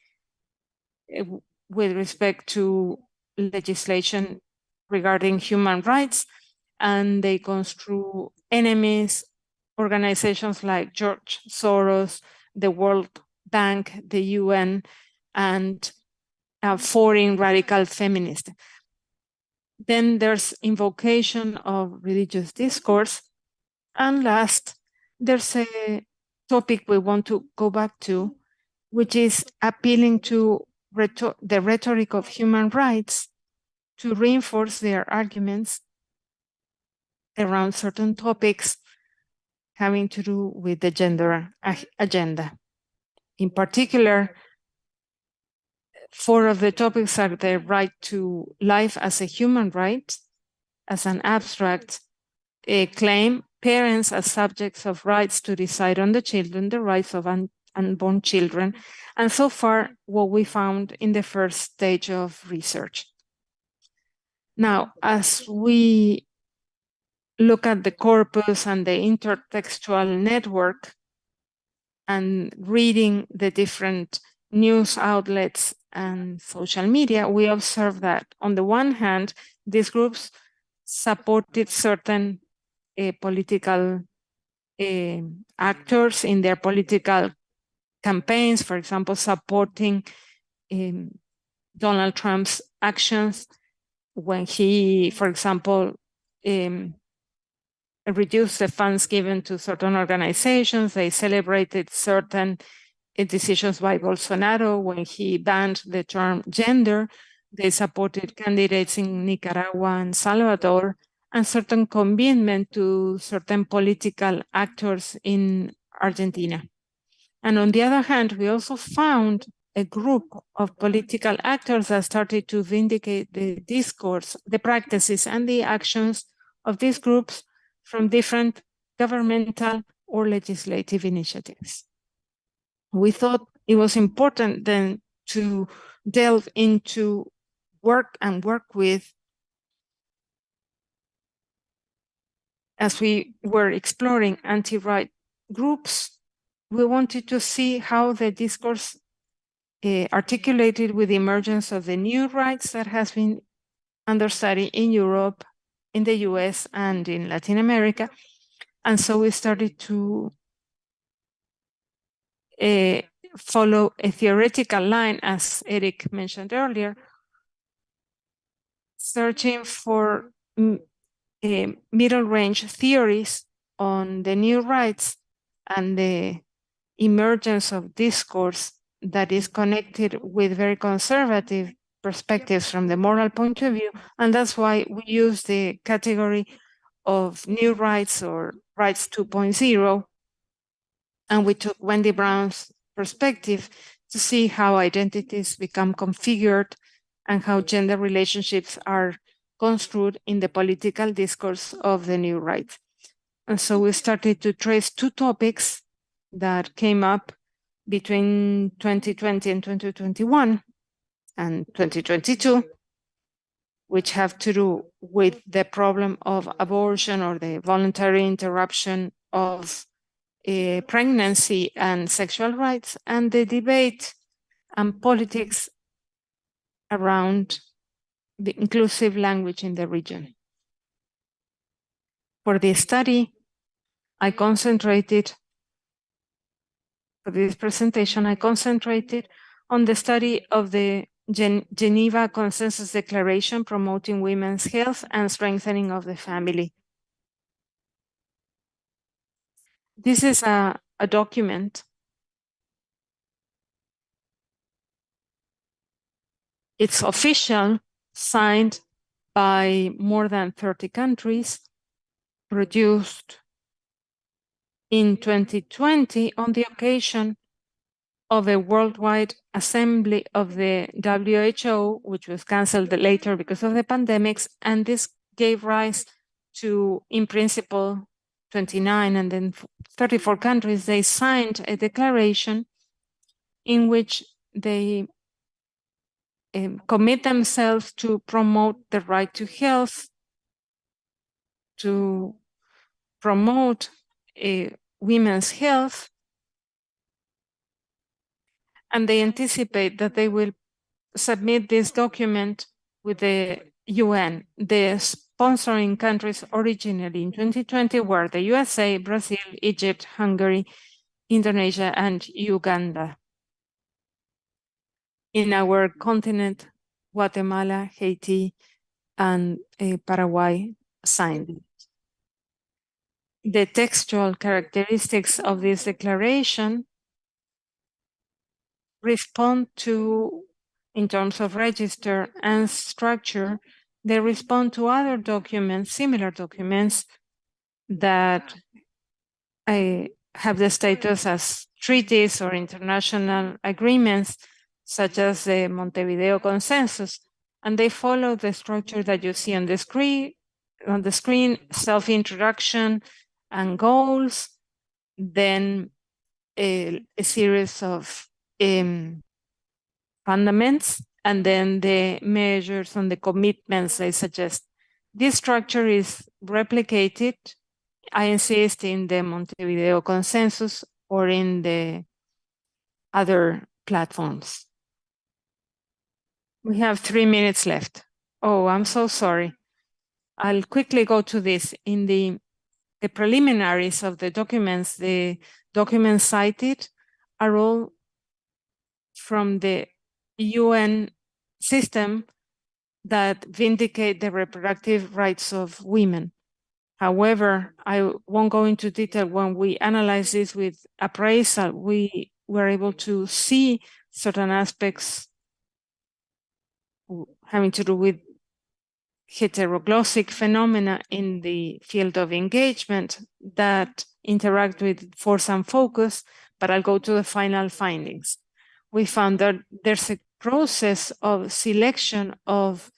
with respect to legislation regarding human rights, and they construe enemies, organizations like George Soros, the World Bank, the UN, and foreign radical feminist. Then there's invocation of religious discourse. And last, there's a topic we want to go back to, which is appealing to the rhetoric of human rights to reinforce their arguments around certain topics having to do with the gender agenda. In particular, 4 of the topics are the right to life as a human right, as an abstract claim, parents as subjects of rights to decide on the children, the rights of unborn children, and so far what we found in the first stage of research. Now, as we look at the corpus and the intertextual network and reading the different news outlets and social media, we observe that on the one hand, these groups supported certain political actors in their political campaigns, for example, supporting Donald Trump's actions when he, for example, reduced the funds given to certain organizations. They celebrated certain decisions by Bolsonaro when he banned the term gender. They supported candidates in Nicaragua and Salvador, and certain commitment to certain political actors in Argentina. And on the other hand, we also found a group of political actors that started to vindicate the discourse, the practices, and the actions of these groups from different governmental or legislative initiatives. We thought it was important then to delve into work with, as we were exploring anti-right groups, we wanted to see how the discourse articulated with the emergence of the new rights that has been under study in Europe, in the US, and in Latin America. And so we started to follow a theoretical line, as Erick mentioned earlier, searching for middle range theories on the new rights and the emergence of discourse that is connected with very conservative perspectives from the moral point of view. And that's why we use the category of new rights or rights 2.0. And we took Wendy Brown's perspective to see how identities become configured and how gender relationships are construed in the political discourse of the new right. And so we started to trace 2 topics that came up between 2020 and 2021 and 2022, which have to do with the problem of abortion or the voluntary interruption of pregnancy and sexual rights, and the debate and politics around the inclusive language in the region. For this study, for this presentation, I concentrated on the study of the Geneva Consensus Declaration promoting women's health and strengthening of the family. This is a document. It's official, signed by more than 30 countries, produced in 2020 on the occasion of a worldwide assembly of the WHO, which was canceled later because of the pandemics, and this gave rise to, in principle, 29 and then 34 countries. They signed a declaration in which they commit themselves to promote the right to health, to promote women's health, and they anticipate that they will submit this document with the UN. The sponsoring countries originally in 2020 were the USA, Brazil, Egypt, Hungary, Indonesia, and Uganda. in our continent, Guatemala, Haiti, and Paraguay signed it. The textual characteristics of this declaration respond to, in terms of register and structure, they respond to other documents, similar documents that have the status as treaties or international agreements, such as the Montevideo Consensus, and they follow the structure that you see on the screen, self-introduction and goals, then a series of fundaments, and then the measures and the commitments they suggest. This structure is replicated, I insist, in the Montevideo Consensus or in the other platforms. We have 3 minutes left. Oh, I'm so sorry. I'll quickly go to this. In the preliminaries of the documents cited are all from the UN system that vindicate the reproductive rights of women. However, I won't go into detail. When we analyze this with appraisal, we were able to see certain aspects having to do with heteroglossic phenomena in the field of engagement that interact with force and focus, but I'll go to the final findings. We found that there's a process of selection of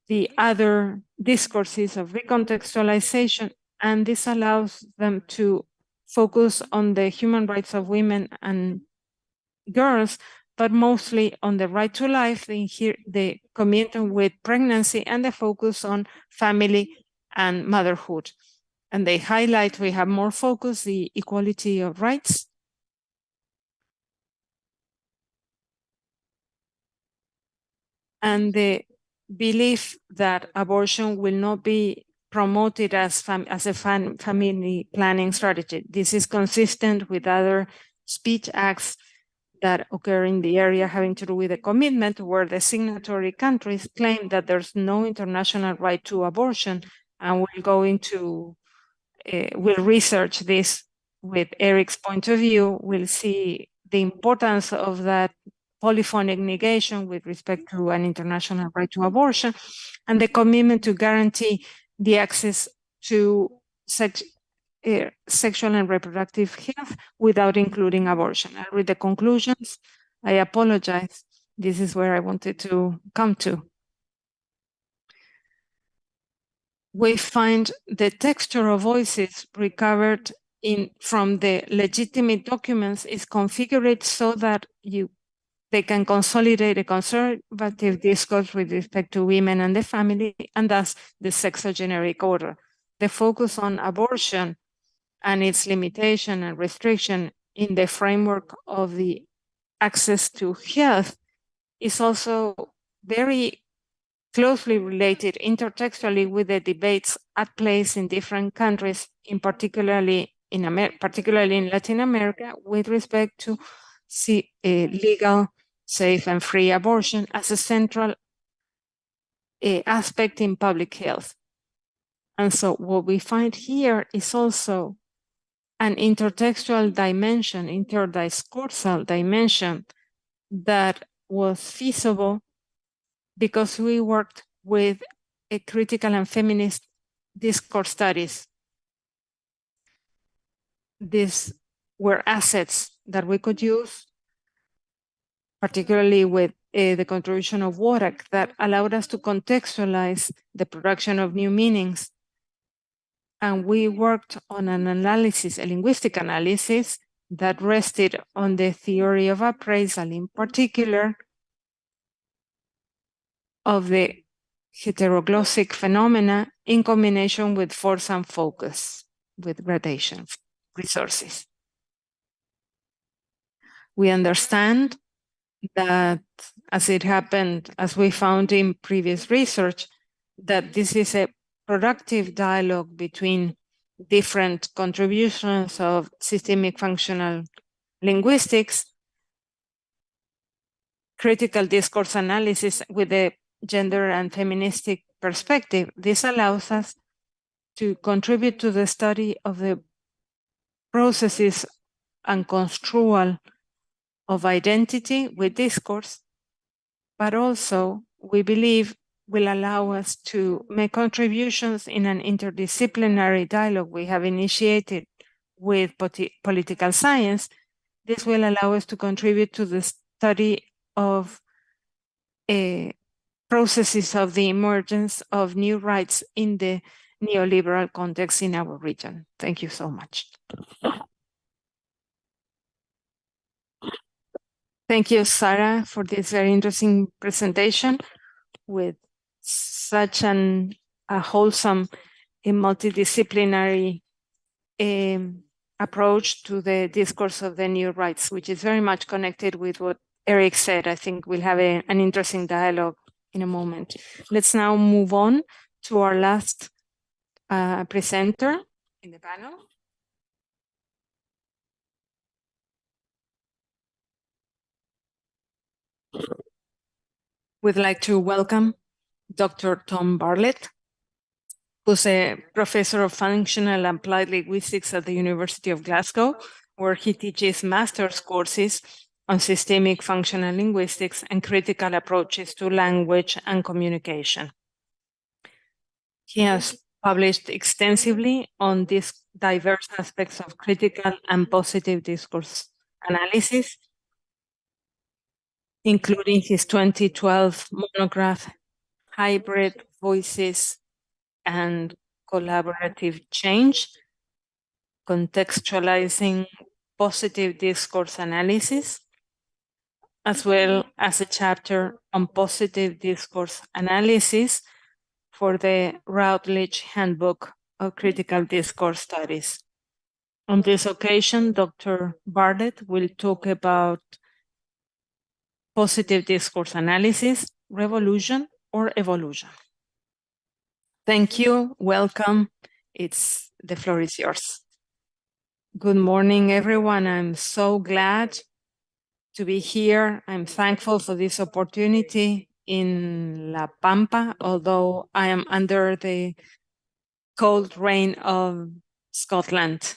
the other discourses of recontextualization, and this allows them to focus on the human rights of women and girls, but mostly on the right to life, the commitment with pregnancy, and the focus on family and motherhood. And they highlight, we have more focus, the equality of rights, and the belief that abortion will not be promoted as a family planning strategy. This is consistent with other speech acts that occur in the area having to do with a commitment, where the signatory countries claim that there's no international right to abortion, and we'll go into, we'll research this with Erick's point of view. We'll see the importance of that polyphonic negation with respect to an international right to abortion, and the commitment to guarantee the access to sexual and reproductive health without including abortion. I'll read the conclusions. I apologize. This is where I wanted to come to. We find the texture of voices recovered from the legitimate documents is configured so that they can consolidate a conservative discourse with respect to women and the family, and thus the sexogeneric order. The focus on abortion and its limitation and restriction in the framework of the access to health is also very closely related intertextually with the debates at place in different countries, particularly in Latin America, with respect to legal, safe, and free abortion as a central aspect in public health. And so what we find here is also an intertextual dimension, interdiscursal dimension that was feasible because we worked with a critical and feminist discourse studies. These were assets that we could use, particularly with the contribution of Worak, that allowed us to contextualize the production of new meanings. And we worked on an analysis, a linguistic analysis, that rested on the theory of appraisal, in particular of the heteroglossic phenomena in combination with force and focus, with gradation resources. We understand that, as it happened, as we found in previous research, that this is a productive dialogue between different contributions of systemic functional linguistics, critical discourse analysis with a gender and feministic perspective. This allows us to contribute to the study of the processes and construal of identity with discourse, but also we believe will allow us to make contributions in an interdisciplinary dialogue we have initiated with political science. This will allow us to contribute to the study of processes of the emergence of new rights in the neoliberal context in our region. Thank you so much. Thank you, Sarah, for this very interesting presentation with such a wholesome and multidisciplinary approach to the discourse of the new rights, which is very much connected with what Erick said. I think we'll have an interesting dialogue in a moment. Let's now move on to our last presenter in the panel. We'd like to welcome Dr. Tom Bartlett, who's a professor of functional and applied linguistics at the University of Glasgow, where he teaches master's courses on systemic functional linguistics and critical approaches to language and communication. He has published extensively on these diverse aspects of critical and positive discourse analysis, including his 2012 monograph, Hybrid Voices and Collaborative Change, contextualizing positive discourse analysis, as well as a chapter on positive discourse analysis for the Routledge Handbook of Critical Discourse Studies. On this occasion, Dr. Bartlett will talk about positive discourse analysis, revolution or evolution. Thank you. Welcome. The floor is yours. Good morning, everyone. I'm so glad to be here. I'm thankful for this opportunity in La Pampa, although I am under the cold rain of Scotland.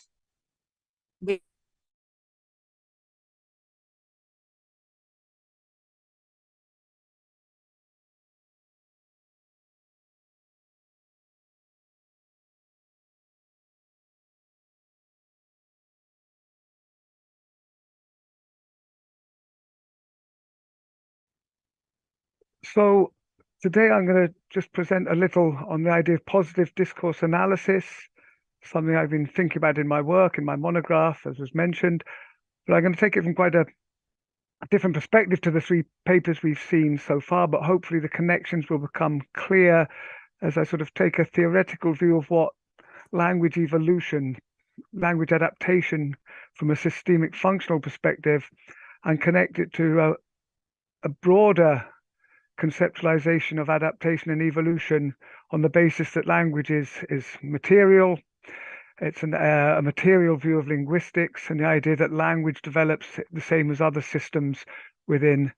So today I'm going to just present a little on the idea of positive discourse analysis, something I've been thinking about in my work, in my monograph, as was mentioned. But I'm going to take it from quite a different perspective to the three papers we've seen so far, but hopefully the connections will become clear as I sort of take a theoretical view of what language evolution, language adaptation from a systemic functional perspective, and connect it to a broader conceptualization of adaptation and evolution on the basis that language is material. It's a material view of linguistics, and the idea that language develops the same as other systems within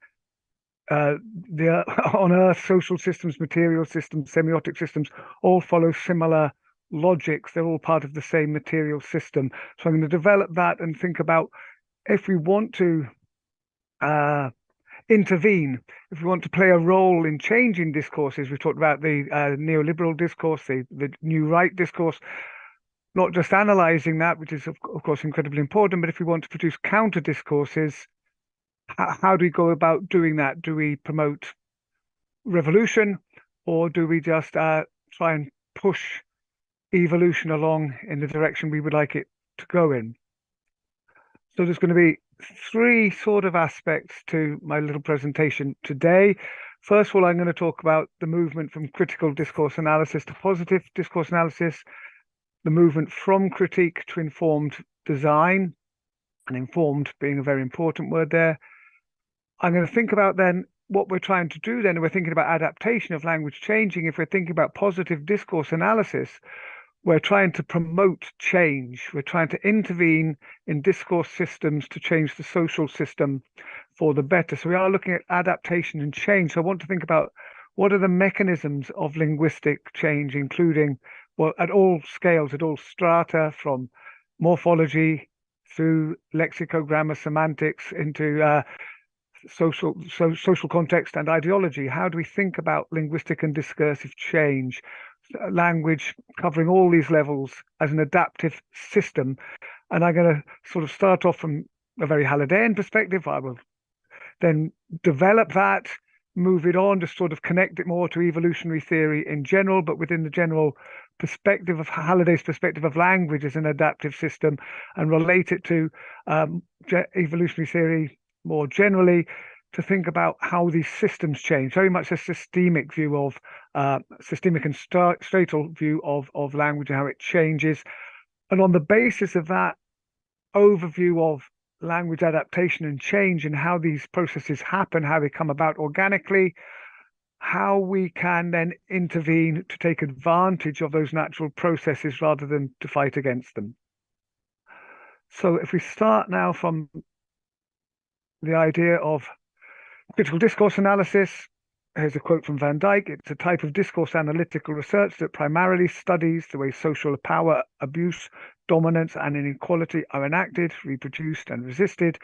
on Earth, social systems, material systems, semiotic systems, all follow similar logics. They're all part of the same material system. So I'm going to develop that and think about if we want to intervene, if we want to play a role in changing discourses. We talked about the neoliberal discourse, the new right discourse, not just analyzing that, which is of course incredibly important, but if we want to produce counter discourses, how do we go about doing that? Do we promote revolution, or do we just try and push evolution along in the direction we would like it to go in? So there's going to be three sort of aspects to my little presentation today. First of all, I'm going to talk about the movement from critical discourse analysis to positive discourse analysis, the movement from critique to informed design, and informed being a very important word there. I'm going to think about then what we're trying to do then. We're thinking about adaptation of language changing. If we're thinking about positive discourse analysis, we're trying to promote change. We're trying to intervene in discourse systems to change the social system for the better. So we are looking at adaptation and change. So I want to think about what are the mechanisms of linguistic change, including, well, at all scales, at all strata, from morphology through lexicogrammar, semantics, into social context and ideology. How do we think about linguistic and discursive change? Language covering all these levels as an adaptive system. And I'm going to sort of start off from a very Hallidayan perspective. I will then develop that, move it on to sort of connect it more to evolutionary theory in general, but within the general perspective of Halliday's perspective of language as an adaptive system, and relate it to evolutionary theory more generally, to think about how these systems change, very much a systemic view of systemic and stratal view of language and how it changes. And on the basis of that overview of language adaptation and change and how these processes happen, how they come about organically, how we can then intervene to take advantage of those natural processes rather than to fight against them. So if we start now from the idea of critical discourse analysis, here's a quote from Van Dyck. It's a type of discourse analytical research that primarily studies the way social power, abuse, dominance, and inequality are enacted, reproduced, and resisted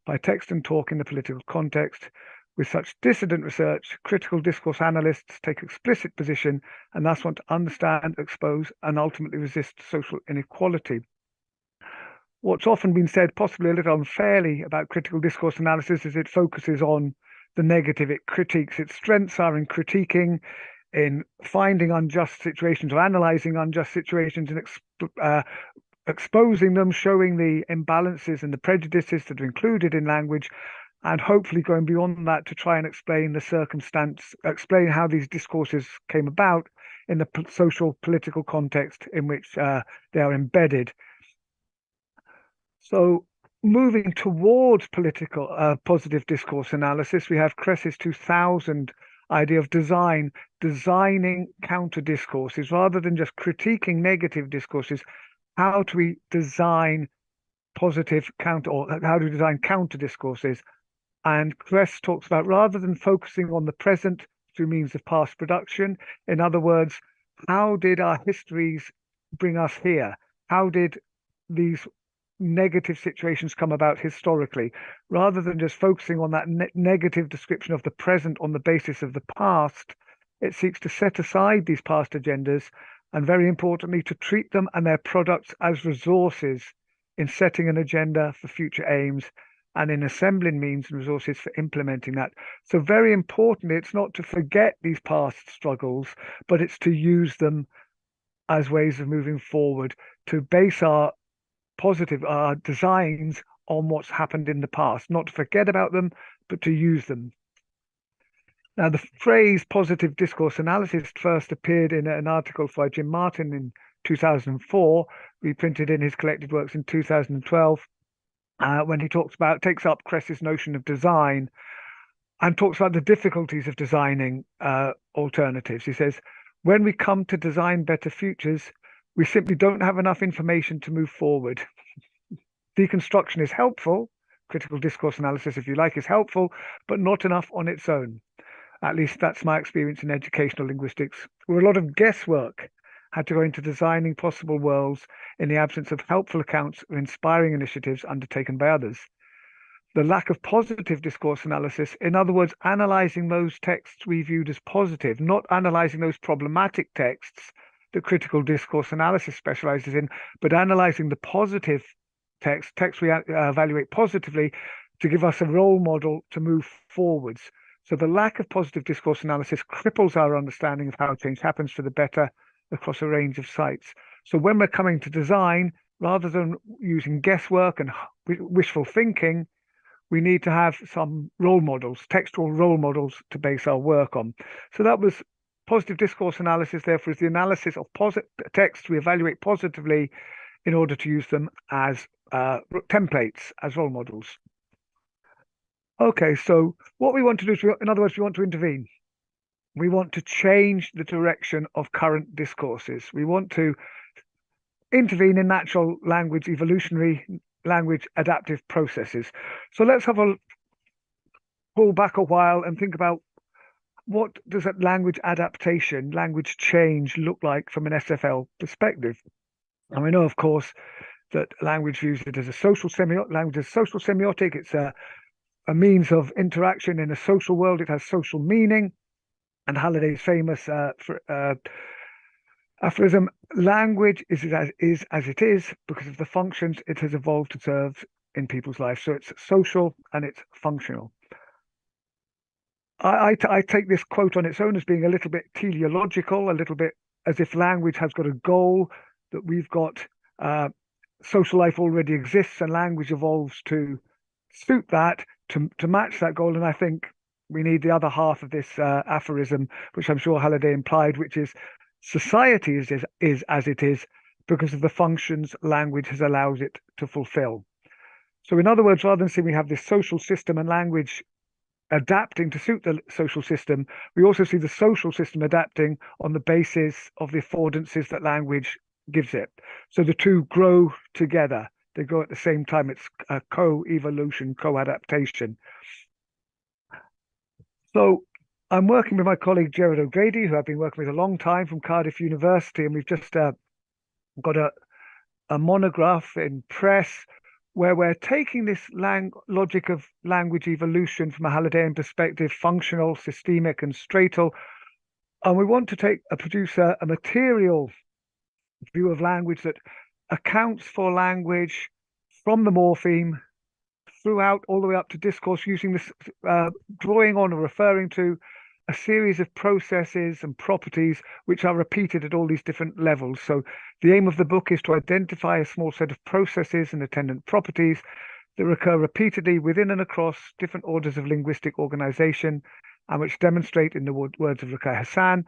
by text and talk in the political context. With such dissident research, critical discourse analysts take explicit position and thus want to understand, expose, and ultimately resist social inequality. What's often been said, possibly a little unfairly, about critical discourse analysis is it focuses on the negative. It critiques. Its strengths are in critiquing, in finding unjust situations or analyzing unjust situations and exposing them, showing the imbalances and the prejudices that are included in language, and hopefully going beyond that to try and explain the circumstance, explain how these discourses came about in the social political context in which they are embedded. So moving towards political positive discourse analysis, we have Kress's 2000 idea of designing counter discourses. Rather than just critiquing negative discourses, how do we design positive counter, or how do we design counter discourses? And Kress talks about, rather than focusing on the present through means of past production, in other words, how did our histories bring us here? How did these negative situations come about historically? Rather than just focusing on that negative description of the present on the basis of the past, it seeks to set aside these past agendas and, very importantly, to treat them and their products as resources in setting an agenda for future aims and in assembling means and resources for implementing that. So very importantly, it's not to forget these past struggles, but it's to use them as ways of moving forward, to base our positive designs on what's happened in the past, not to forget about them, but to use them. Now, the phrase positive discourse analysis first appeared in an article by Jim Martin in 2004, reprinted in his collected works in 2012, when he takes up Kress's notion of design and talks about the difficulties of designing alternatives. He says, when we come to design better futures, we simply don't have enough information to move forward. Deconstruction is helpful. Critical discourse analysis, if you like, is helpful, but not enough on its own. At least that's my experience in educational linguistics, where a lot of guesswork had to go into designing possible worlds in the absence of helpful accounts of inspiring initiatives undertaken by others. The lack of positive discourse analysis, in other words, analyzing those texts we viewed as positive, not analyzing those problematic texts that critical discourse analysis specializes in, but analyzing the positive texts we evaluate positively to give us a role model to move forwards. So the lack of positive discourse analysis cripples our understanding of how change happens for the better across a range of sites. So when we're coming to design, rather than using guesswork and wishful thinking, we need to have some role models, textual role models to base our work on. So that was positive discourse analysis, therefore, is the analysis of texts we evaluate positively in order to use them as templates, as role models. Okay, so what we want to do is, in other words, we want to intervene. We want to change the direction of current discourses. We want to intervene in natural language evolutionary language adaptive processes. So let's have a pull back a while and think about what does that language adaptation, language change look like from an SFL perspective. And we know, of course, that language views it as a social semiotic. It's a means of interaction in a social world. It has social meaning. And Halliday's famous aphorism, language is as it is because of the functions it has evolved to serve in people's lives. So it's social and it's functional. I take this quote on its own as being a little bit teleological, a little bit as if language has got a goal, that we've got social life already exists and language evolves to suit that, to match that goal. And I think we need the other half of this aphorism, which I'm sure Halliday implied, which is society is as it is because of the functions language has allowed it to fulfill. So in other words, rather than saying we have this social system and language adapting to suit the social system, we also see the social system adapting on the basis of the affordances that language gives it. So the two grow together. They grow at the same time. It's a co-evolution, co-adaptation. So I'm working with my colleague Gerard O'Grady, who I've been working with a long time from Cardiff University, and we've just got a monograph in press where we're taking this logic of language evolution from a Hallidayan perspective, functional, systemic, and stratal, and we want to produce a material view of language that accounts for language from the morpheme throughout all the way up to discourse, using this drawing on or referring to a series of processes and properties which are repeated at all these different levels. So the aim of the book is to identify a small set of processes and attendant properties that recur repeatedly within and across different orders of linguistic organization, and which demonstrate, in the words of Ruqayyah Hassan,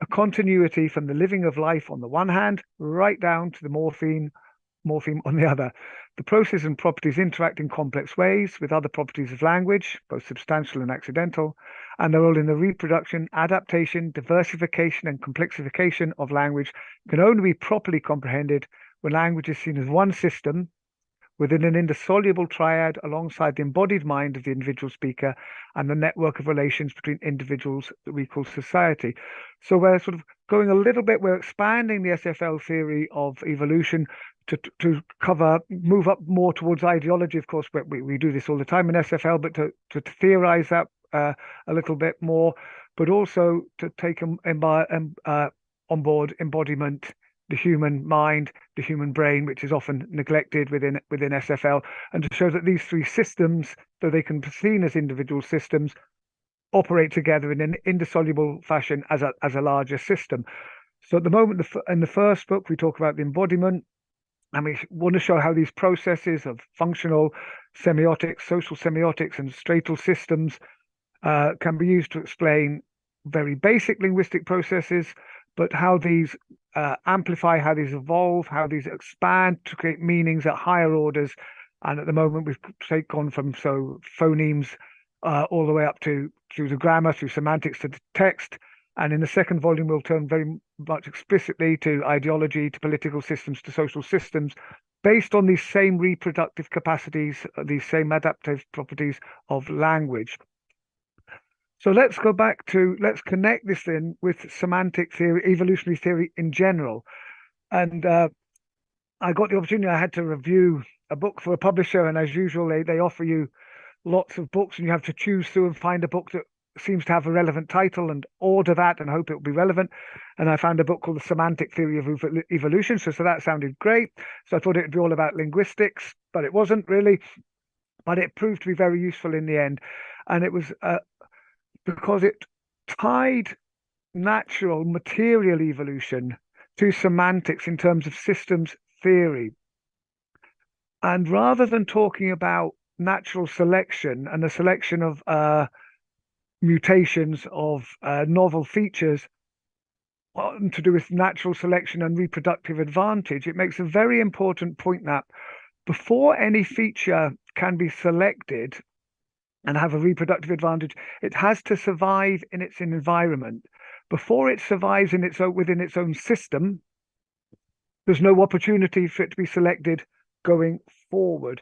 a continuity from the living of life on the one hand, right down to the morpheme on the other. The process and properties interact in complex ways with other properties of language, both substantial and accidental, and their role in the reproduction, adaptation, diversification, and complexification of language can only be properly comprehended when language is seen as one system within an indissoluble triad alongside the embodied mind of the individual speaker and the network of relations between individuals that we call society. So we're sort of going a little bit, we're expanding the SFL theory of evolution to move up more towards ideology. Of course, we do this all the time in SFL, but to theorize that a little bit more, but also to take on board embodiment, the human mind, the human brain, which is often neglected within SFL, and to show that these three systems, though they can be seen as individual systems, operate together in an indissoluble fashion as a larger system. So at the moment, in the first book, we talk about the embodiment, and we want to show how these processes of functional semiotics, social semiotics, and stratal systems can be used to explain very basic linguistic processes, but how these amplify, how these evolve, how these expand to create meanings at higher orders. And at the moment, we've gone from phonemes all the way up through the grammar, through semantics to the text. And in the second volume, we'll turn very much explicitly to ideology, to political systems, to social systems, based on these same reproductive capacities, these same adaptive properties of language. So let's connect this then with semantic theory, evolutionary theory in general. And I got the opportunity, I had to review a book for a publisher, and as usual, they offer you lots of books, and you have to choose through and find a book that seems to have a relevant title and order that and hope it will be relevant. And I found a book called The Semantic Theory of Evolution. So that sounded great. So I thought it would be all about linguistics, but it wasn't really. But it proved to be very useful in the end. And it was because it tied natural material evolution to semantics in terms of systems theory. And rather than talking about natural selection and the selection of mutations of novel features to do with natural selection and reproductive advantage, it makes a very important point that before any feature can be selected and have a reproductive advantage, it has to survive in its environment. Before it survives within its own system, there's no opportunity for it to be selected going forward.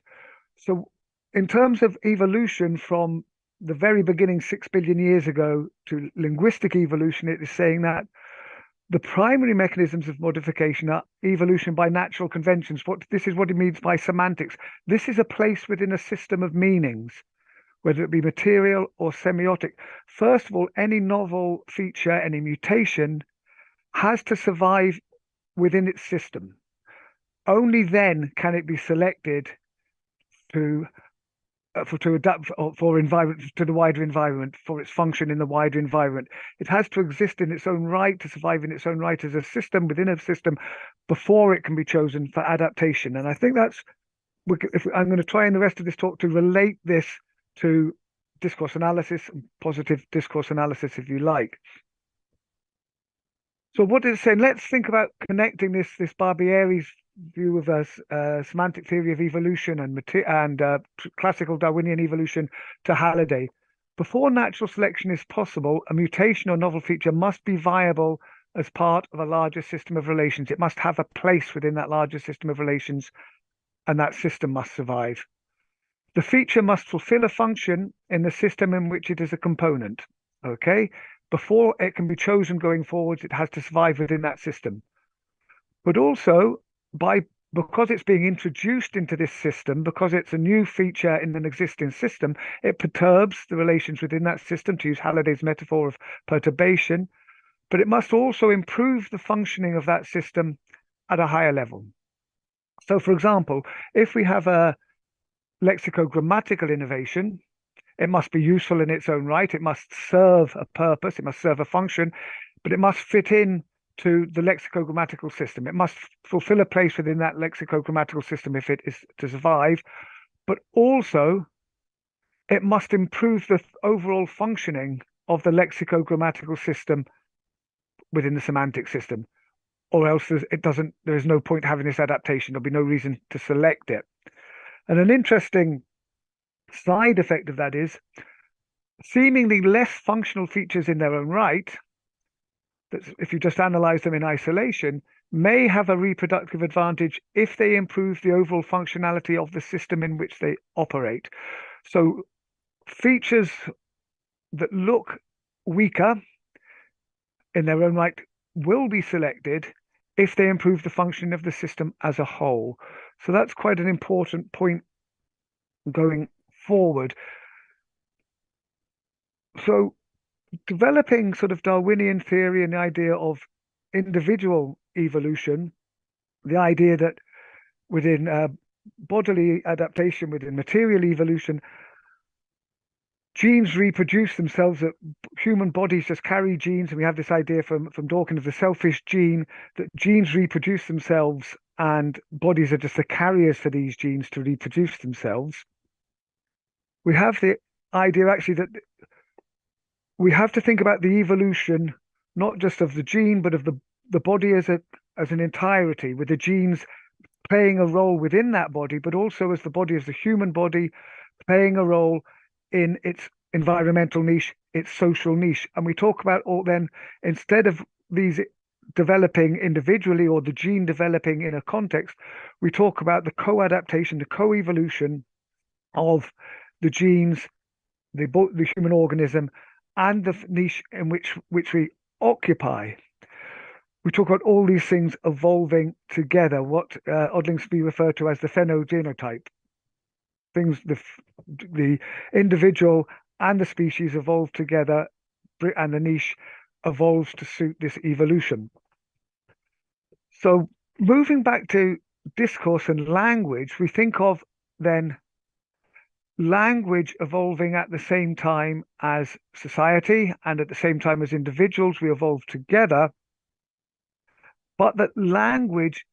So in terms of evolution from the very beginning 6 billion years ago to linguistic evolution, it is saying that the primary mechanisms of modification are evolution by natural conventions. This is what it means by semantics. This is a place within a system of meanings, whether it be material or semiotic. First of all, any novel feature, any mutation has to survive within its system. Only then can it be selected to adapt for environment, to the wider environment, for its function in the wider environment. It has to exist in its own right, to survive in its own right as a system within a system before it can be chosen for adaptation. And I think that's, I'm going to try in the rest of this talk to relate this to discourse analysis and positive discourse analysis, if you like. So what is it saying? Let's think about connecting this Barbieri's view of a semantic theory of evolution and classical Darwinian evolution to Halliday. Before natural selection is possible, a mutation or novel feature must be viable as part of a larger system of relations. It must have a place within that larger system of relations, and that system must survive. The feature must fulfill a function in the system in which it is a component. Okay? Before it can be chosen going forwards, it has to survive within that system. But also, because it's being introduced into this system, because it's a new feature in an existing system, it perturbs the relations within that system, to use Halliday's metaphor of perturbation, but it must also improve the functioning of that system at a higher level. So, for example, if we have a lexicogrammatical innovation, it must be useful in its own right. It must serve a purpose. It must serve a function, but it must fit in to the lexicogrammatical system. It must fulfill a place within that lexicogrammatical system if it is to survive, but also it must improve the overall functioning of the lexicogrammatical system within the semantic system, or else there is no point having this adaptation. There'll be no reason to select it. And an interesting side effect of that is seemingly less functional features in their own right, that if you just analyze them in isolation, may have a reproductive advantage if they improve the overall functionality of the system in which they operate. So features that look weaker in their own right will be selected if they improve the function of the system as a whole. So that's quite an important point going forward. So developing sort of Darwinian theory and the idea of individual evolution, the idea that within bodily adaptation, within material evolution, genes reproduce themselves, that human bodies just carry genes, and we have this idea from Dawkins of the selfish gene, that genes reproduce themselves and bodies are just the carriers for these genes to reproduce themselves. We have the idea actually that we have to think about the evolution not just of the gene, but of the body as an entirety, with the genes playing a role within that body, but also as the body as the human body playing a role in its environmental niche, its social niche. And we talk about then, instead of these developing individually or the gene developing in a context, we talk about the co-adaptation, the co-evolution of the genes, the human organism, and the niche in which we occupy. We talk about all these things evolving together, what Odlingsby referred to as the phenogenotype. Things, the individual and the species evolve together, and the niche evolves to suit this evolution. So moving back to discourse and language, we think of then language evolving at the same time as society, and at the same time as individuals, we evolve together, but that language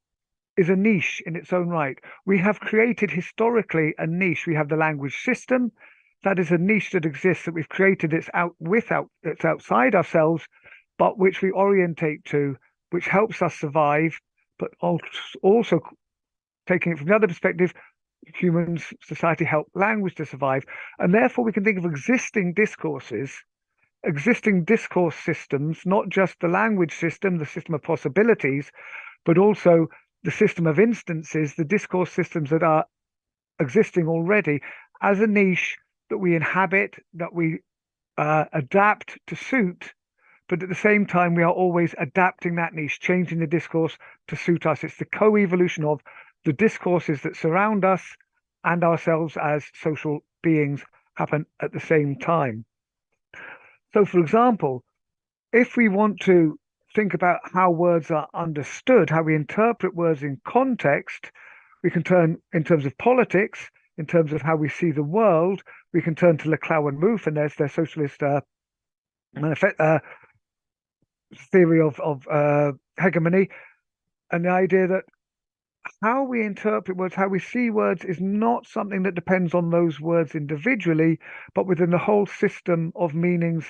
is a niche in its own right. We have created historically a niche. We have the language system. That is a niche that exists, that we've created. It's outside ourselves, but which we orientate to, which helps us survive, but also taking it from the other perspective, humans, society help language to survive. And therefore we can think of existing discourses, existing discourse systems, not just the language system, the system of possibilities, but also the system of instances, the discourse systems that are existing already, as a niche that we inhabit, that we adapt to suit, but at the same time, we are always adapting that niche, changing the discourse to suit us. It's the co-evolution of the discourses that surround us and ourselves as social beings happen at the same time. So, for example, if we want to think about how words are understood, how we interpret words in context, we can turn in terms of politics, in terms of how we see the world, we can turn to Laclau and Mouffe, and there's their socialist theory of hegemony, and the idea that how we interpret words, how we see words, is not something that depends on those words individually, but within the whole system of meanings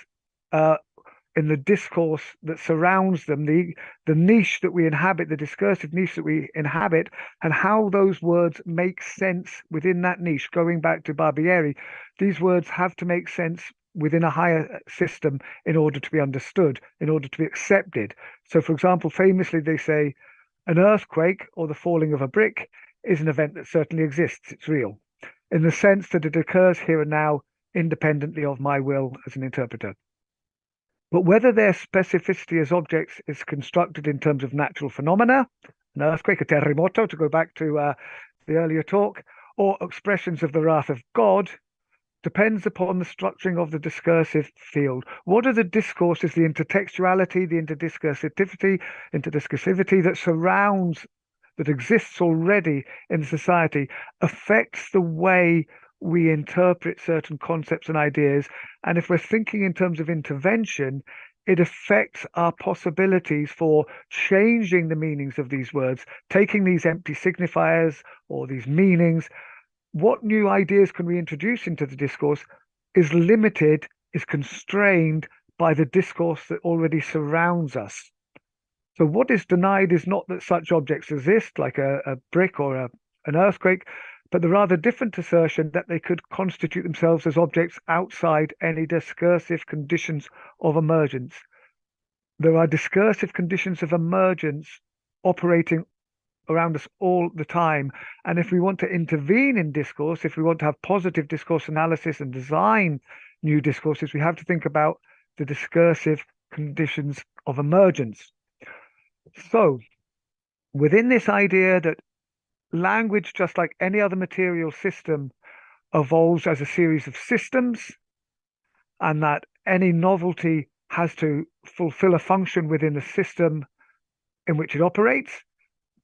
in the discourse that surrounds them, the niche that we inhabit, the discursive niche that we inhabit, and how those words make sense within that niche. Going back to Barbieri, these words have to make sense within a higher system in order to be understood, in order to be accepted. So, for example, famously they say, an earthquake or the falling of a brick is an event that certainly exists. It's real, in the sense that it occurs here and now, independently of my will as an interpreter. But whether their specificity as objects is constructed in terms of natural phenomena, an earthquake, a terremoto, to go back to the earlier talk, or expressions of the wrath of God, depends upon the structuring of the discursive field. What are the discourses, the intertextuality, the interdiscursivity that surrounds, that exists already in society, affects the way we interpret certain concepts and ideas. And if we're thinking in terms of intervention, it affects our possibilities for changing the meanings of these words, taking these empty signifiers or these meanings. What new ideas can we introduce into the discourse is limited, is constrained by the discourse that already surrounds us. So what is denied is not that such objects exist, like a brick or an earthquake, but the rather different assertion that they could constitute themselves as objects outside any discursive conditions of emergence. There are discursive conditions of emergence operating around us all the time. And if we want to intervene in discourse, if we want to have positive discourse analysis and design new discourses, we have to think about the discursive conditions of emergence. So within this idea that language, just like any other material system, evolves as a series of systems, and that any novelty has to fulfill a function within the system in which it operates,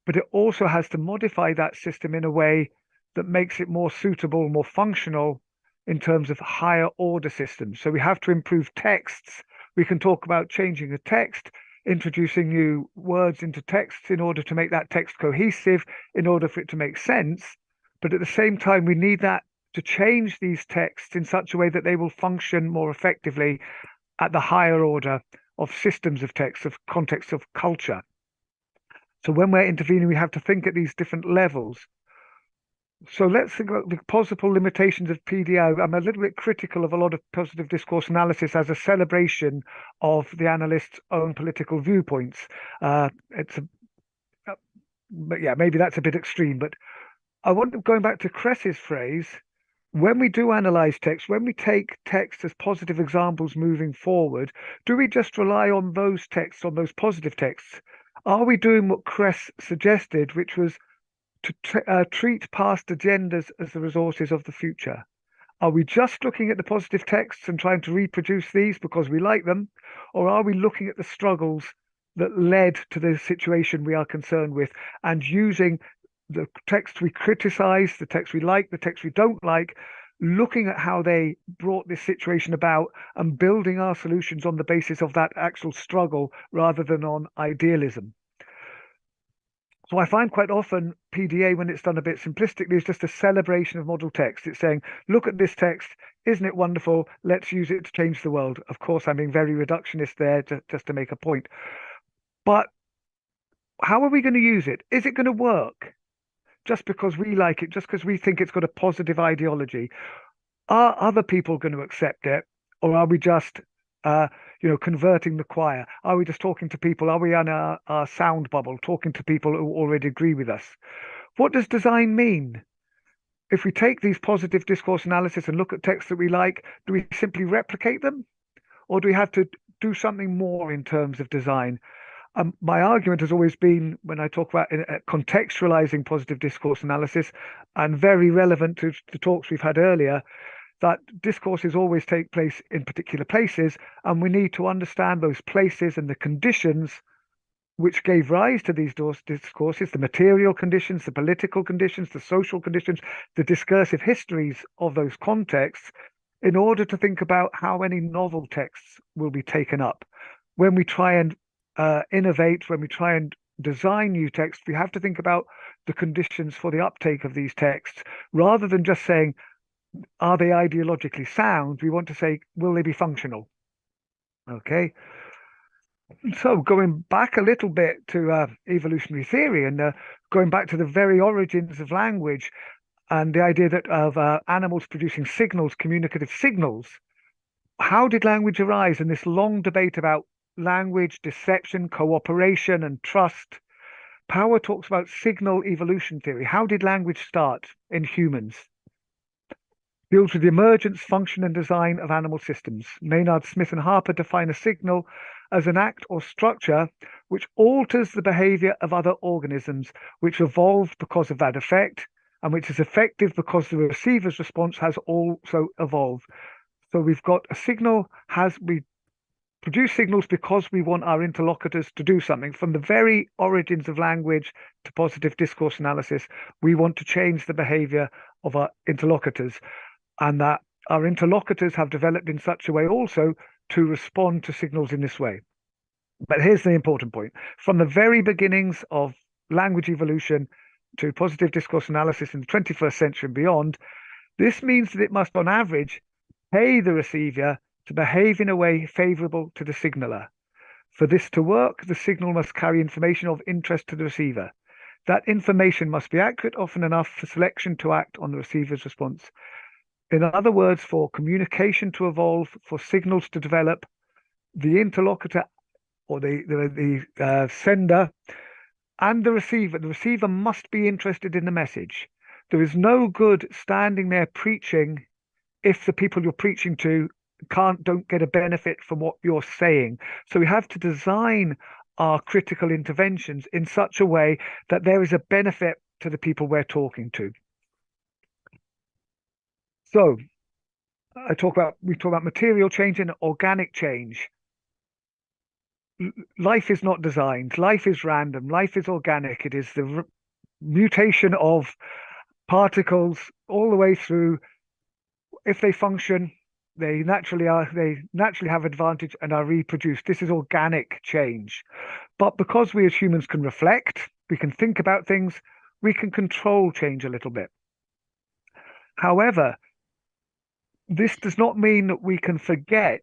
but it also has to modify that system in a way that makes it more suitable, more functional in terms of higher order systems. So we have to improve texts. We can talk about changing a text, introducing new words into texts in order to make that text cohesive, in order for it to make sense. But at the same time, we need that to change these texts in such a way that they will function more effectively at the higher order of systems of text, of context of culture. So when we're intervening, we have to think at these different levels. So let's think about the possible limitations of PDA. I'm a little bit critical of a lot of positive discourse analysis as a celebration of the analyst's own political viewpoints. But yeah, maybe that's a bit extreme. But I want, going back to Kress's phrase, when we do analyze text, when we take text as positive examples moving forward, do we just rely on those texts, on those positive texts? Are we doing what Kress suggested, which was to treat past agendas as the resources of the future? Are we just looking at the positive texts and trying to reproduce these because we like them? Or are we looking at the struggles that led to the situation we are concerned with, and using the text we criticize, the text we like, the text we don't like, looking at how they brought this situation about and building our solutions on the basis of that actual struggle rather than on idealism? So I find quite often PDA, when it's done a bit simplistically, is just a celebration of model text. It's saying, look at this text, isn't it wonderful? Let's use it to change the world. Of course, I'm being very reductionist there just to make a point. But how are we going to use it? Is it going to work just because we like it, just because we think it's got a positive ideology? Are other people going to accept it? Or are we just converting the choir? Are we just talking to people? Are we on our sound bubble, talking to people who already agree with us? What does design mean? If we take these positive discourse analysis and look at texts that we like, do we simply replicate them? Or do we have to do something more in terms of design? My argument has always been, when I talk about contextualizing positive discourse analysis, and very relevant to the talks we've had earlier, that discourses always take place in particular places, and we need to understand those places and the conditions which gave rise to these discourses, the material conditions, the political conditions, the social conditions, the discursive histories of those contexts, in order to think about how any novel texts will be taken up. When we try and innovate, when we try and design new texts, we have to think about the conditions for the uptake of these texts, rather than just saying, are they ideologically sound? We want to say, will they be functional? Okay. So going back a little bit to evolutionary theory, and going back to the very origins of language, and the idea that of animals producing signals, communicative signals, how did language arise? And this long debate about language, deception, cooperation, and trust. Power talks about signal evolution theory. How did language start in humans? Deals with the emergence, function, and design of animal systems. Maynard, Smith, and Harper define a signal as an act or structure which alters the behavior of other organisms, which evolved because of that effect, and which is effective because the receiver's response has also evolved. So we've got a signal, we produce signals because we want our interlocutors to do something. From the very origins of language to positive discourse analysis, we want to change the behavior of our interlocutors, and that our interlocutors have developed in such a way also to respond to signals in this way. But here's the important point. From the very beginnings of language evolution to positive discourse analysis in the 21st century and beyond, this means that it must, on average, pay the receiver to behave in a way favorable to the signaler. For this to work, the signal must carry information of interest to the receiver. That information must be accurate often enough for selection to act on the receiver's response. In other words, for communication to evolve, for signals to develop, the interlocutor or the sender and the receiver must be interested in the message. There is no good standing there preaching if the people you're preaching to don't get a benefit from what you're saying. So we have to design our critical interventions in such a way that there is a benefit to the people we're talking to. So we talk about material change and organic change. Life is not designed. Life is random. Life is organic. It is the mutation of particles all the way through. If they function, they naturally have advantage and are reproduced. This is organic change. But because we as humans can reflect, we can think about things, we can control change a little bit. However, this does not mean that we can forget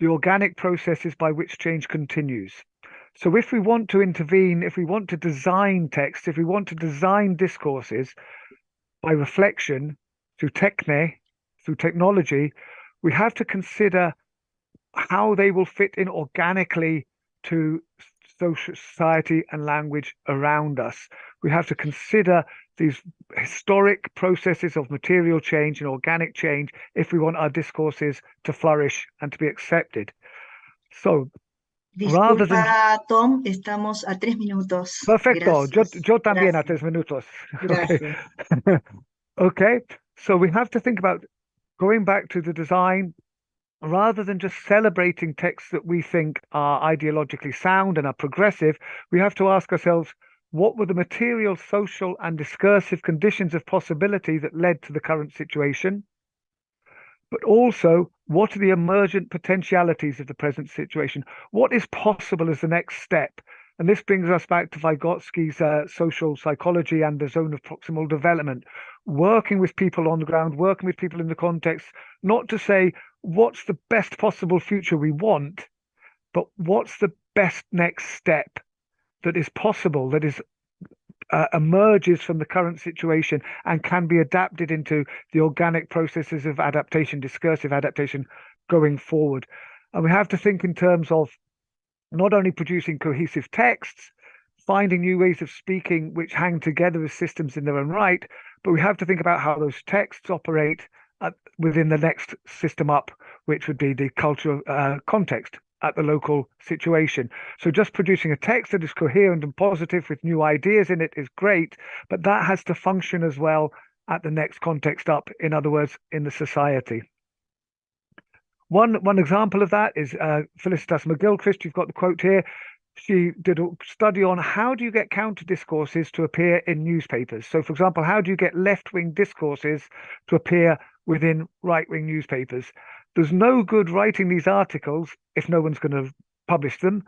the organic processes by which change continues. So if we want to intervene, if we want to design text, if we want to design discourses by reflection through technology, we have to consider how they will fit in organically to social society and language around us. We have to consider these historic processes of material change and organic change if we want our discourses to flourish and to be accepted. So, rather than... Tom, estamos a 3 minutos. Perfecto, yo también Gracias. A 3 minutos. Gracias. Okay. Okay, so we have to think about going back to the design, rather than just celebrating texts that we think are ideologically sound and are progressive. We have to ask ourselves, what were the material, social, and discursive conditions of possibility that led to the current situation? But also, what are the emergent potentialities of the present situation? What is possible as the next step? And this brings us back to Vygotsky's social psychology and the zone of proximal development, working with people on the ground, working with people in the context, not to say what's the best possible future we want, but what's the best next step that is possible, that is emerges from the current situation and can be adapted into the organic processes of adaptation, discursive adaptation, going forward. And we have to think in terms of not only producing cohesive texts, finding new ways of speaking which hang together as systems in their own right, but we have to think about how those texts operate within the next system up, which would be the cultural context at the local situation. So just producing a text that is coherent and positive with new ideas in it is great, but that has to function as well at the next context up, in other words, in the society. One example of that is Felicitas McGilchrist. You've got the quote here. She did a study on how do you get counter discourses to appear in newspapers. So, for example, how do you get left-wing discourses to appear within right-wing newspapers? There's no good writing these articles if no one's going to publish them.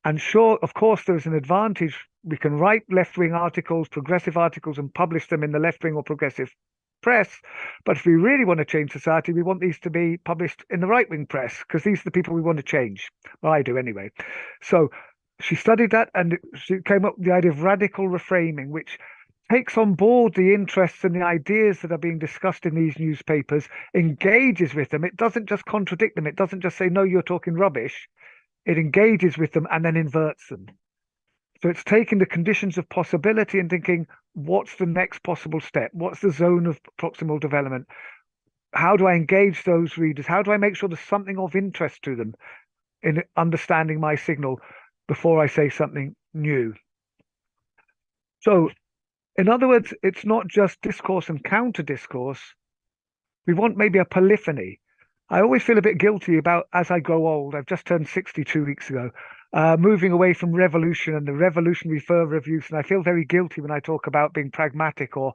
And sure, of course, there's an advantage. We can write left-wing articles, progressive articles, and publish them in the left-wing or progressive press. But if we really want to change society, we want these to be published in the right-wing press, because these are the people we want to change. Well, I do anyway. So she studied that, and she came up with the idea of radical reframing, which takes on board the interests and the ideas that are being discussed in these newspapers, engages with them. It doesn't just contradict them. It doesn't just say, no, you're talking rubbish. It engages with them and then inverts them. So it's taking the conditions of possibility and thinking, what's the next possible step? What's the zone of proximal development? How do I engage those readers? How do I make sure there's something of interest to them in understanding my signal before I say something new? So, in other words, it's not just discourse and counter discourse. We want maybe a polyphony. I always feel a bit guilty about, as I grow old, I've just turned 62 weeks ago, moving away from revolution and the revolutionary fervor of youth. And I feel very guilty when I talk about being pragmatic or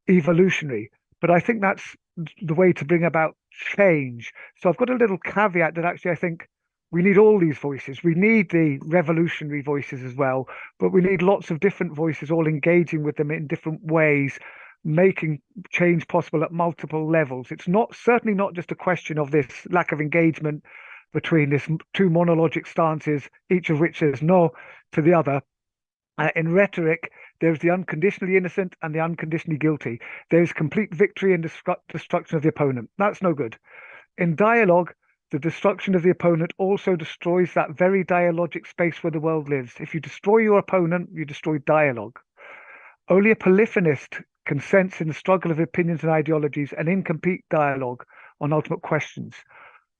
evolutionary. But I think that's the way to bring about change. So I've got a little caveat that actually I think we need all these voices. We need the revolutionary voices as well, but we need lots of different voices all engaging with them in different ways, making change possible at multiple levels. It's certainly not just a question of this lack of engagement between these two monologic stances, each of which says no to the other. In rhetoric, there's the unconditionally innocent and the unconditionally guilty. There's complete victory and destruction of the opponent. That's no good. In dialogue, the destruction of the opponent also destroys that very dialogic space where the world lives. If you destroy your opponent, you destroy dialogue. Only a polyphonist can sense in the struggle of opinions and ideologies an incomplete dialogue on ultimate questions.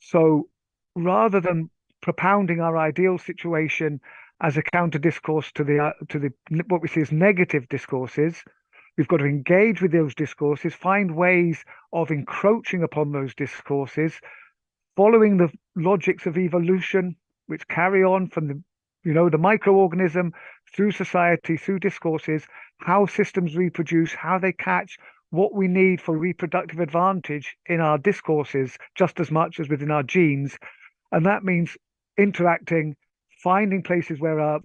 So rather than propounding our ideal situation as a counter discourse to the what we see as negative discourses, we've got to engage with those discourses, find ways of encroaching upon those discourses, following the logics of evolution, which carry on from the microorganism through society, through discourses, how systems reproduce, how they catch what we need for reproductive advantage in our discourses, just as much as within our genes. And that means interacting, finding places where are,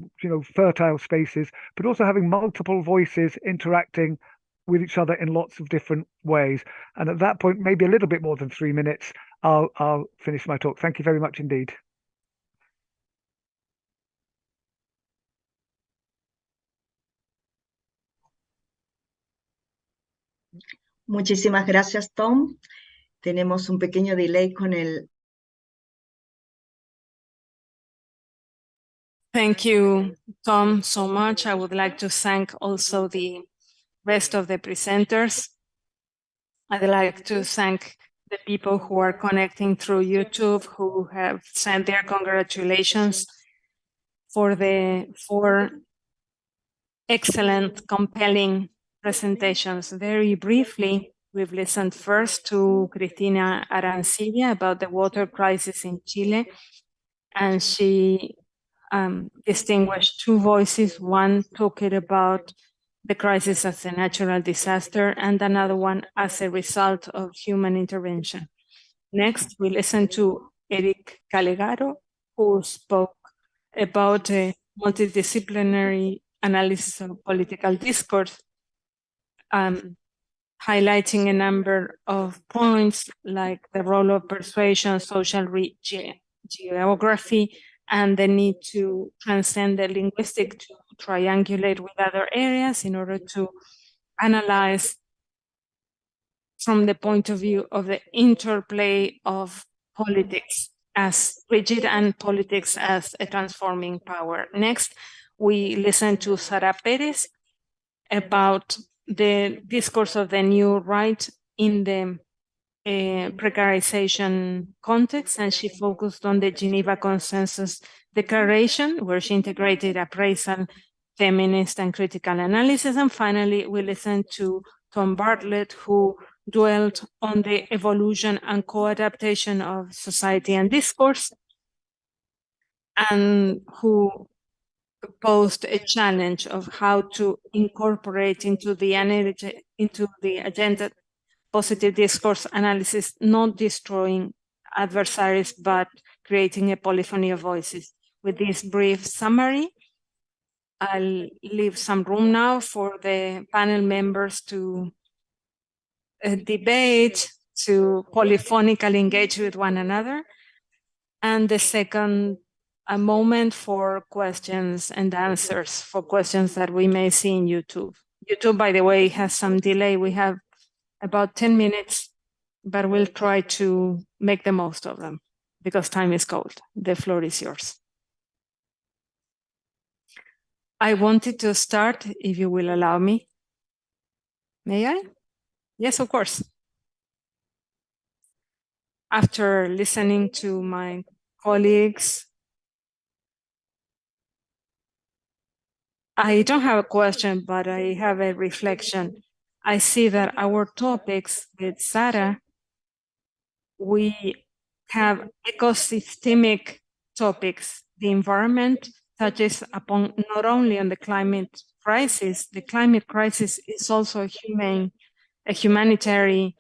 fertile spaces, but also having multiple voices interacting with each other in lots of different ways. And at that point, maybe a little bit more than 3 minutes, I'll finish my talk. Thank you very much indeed. Muchísimas gracias, Tom. Tenemos un pequeño delay con el... Thank you, Tom, so much. I would like to thank also the rest of the presenters. I'd like to thank the people who are connecting through YouTube, who have sent their congratulations for the 4 excellent, compelling presentations. Very briefly, we've listened first to Cristina Arancibia about the water crisis in Chile, and she distinguished 2 voices, one talking about the crisis as a natural disaster and another one as a result of human intervention. Next, we listened to Erick Callegaro, who spoke about a multidisciplinary analysis of political discourse, highlighting a number of points like the role of persuasion, social geography, and the need to transcend the linguistic to triangulate with other areas in order to analyze from the point of view of the interplay of politics as rigid and politics as a transforming power. Next, we listen to Sara Perez about the discourse of the new right in the precarization context, and she focused on the Geneva Consensus Declaration, where she integrated appraisal, feminist, and critical analysis. And finally, we listened to Tom Bartlett, who dwelt on the evolution and co-adaptation of society and discourse, and who posed a challenge of how to incorporate into the agenda positive discourse analysis, not destroying adversaries, but creating a polyphony of voices. With this brief summary, I'll leave some room now for the panel members to debate, to polyphonically engage with one another. And the second, a moment for questions and answers for questions that we may see in YouTube. YouTube, by the way, has some delay. We have about 10 minutes, but we'll try to make the most of them because time is cold. The floor is yours. I wanted to start, if you will allow me. May I? Yes, of course. After listening to my colleagues, I don't have a question, but I have a reflection. I see that our topics with Sara, we have ecosystemic topics. The environment touches upon not only on the climate crisis is also a humanitarian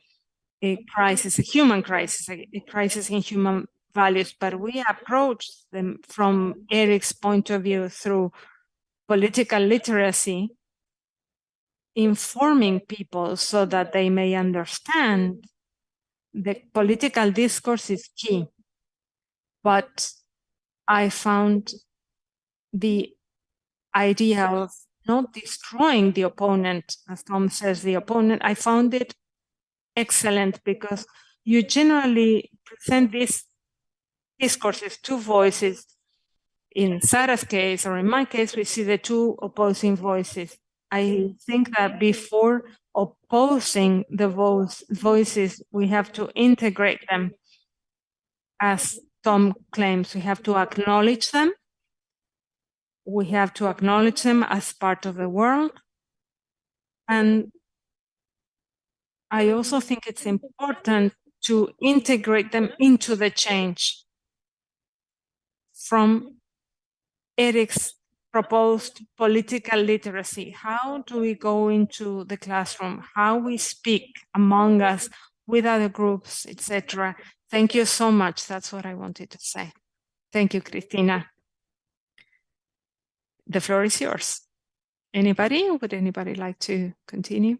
crisis, a human crisis, a crisis in human values, but we approach them from Erick's point of view through political literacy, informing people so that they may understand the political discourse is key. But I found the idea of not destroying the opponent, as Tom says, the opponent, I found it excellent because you generally present these discourses, two voices. In Sara's case, or in my case, we see the two opposing voices. I think that before opposing the voices, we have to integrate them. As Tom claims, we have to acknowledge them. We have to acknowledge them as part of the world. And I also think it's important to integrate them into the change. From Erick's proposed political literacy, how do we go into the classroom, how we speak among us with other groups, etc. Thank you so much. That's what I wanted to say. Thank you, Cristina. The floor is yours. Anybody? Would anybody like to continue?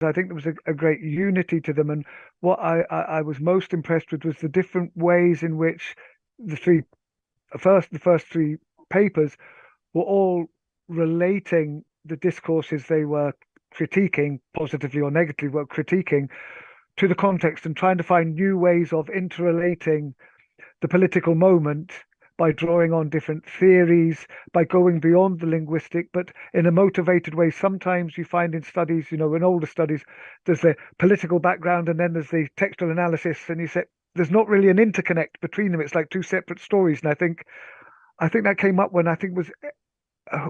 I think there was a great unity to them, and what I was most impressed with was the different ways in which the first three papers were all relating the discourses they were critiquing, positively or negatively, were critiquing to the context and trying to find new ways of interrelating the political moment by drawing on different theories, by going beyond the linguistic, but in a motivated way. Sometimes you find in studies, in older studies, there's the political background and then there's the textual analysis, and you say there's not really an interconnect between them. It's like two separate stories. And I think that came up when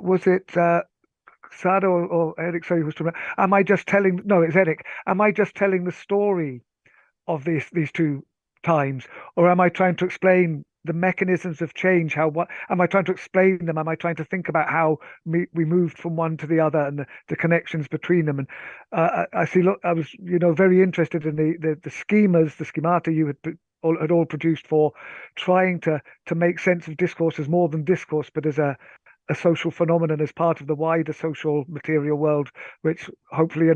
was it Sada or Erick? Sorry, who's talking about? Am I just telling? No, it's Erick. Am I just telling the story of these two times, or am I trying to explain the mechanisms of change? What am I trying to explain them? Am I trying to think about how we moved from one to the other and the connections between them? And I see. Look, I was very interested in the schemas, the schemata you had all produced for trying to make sense of discourse as more than discourse, but as a a social phenomenon as part of the wider social material world, which hopefully,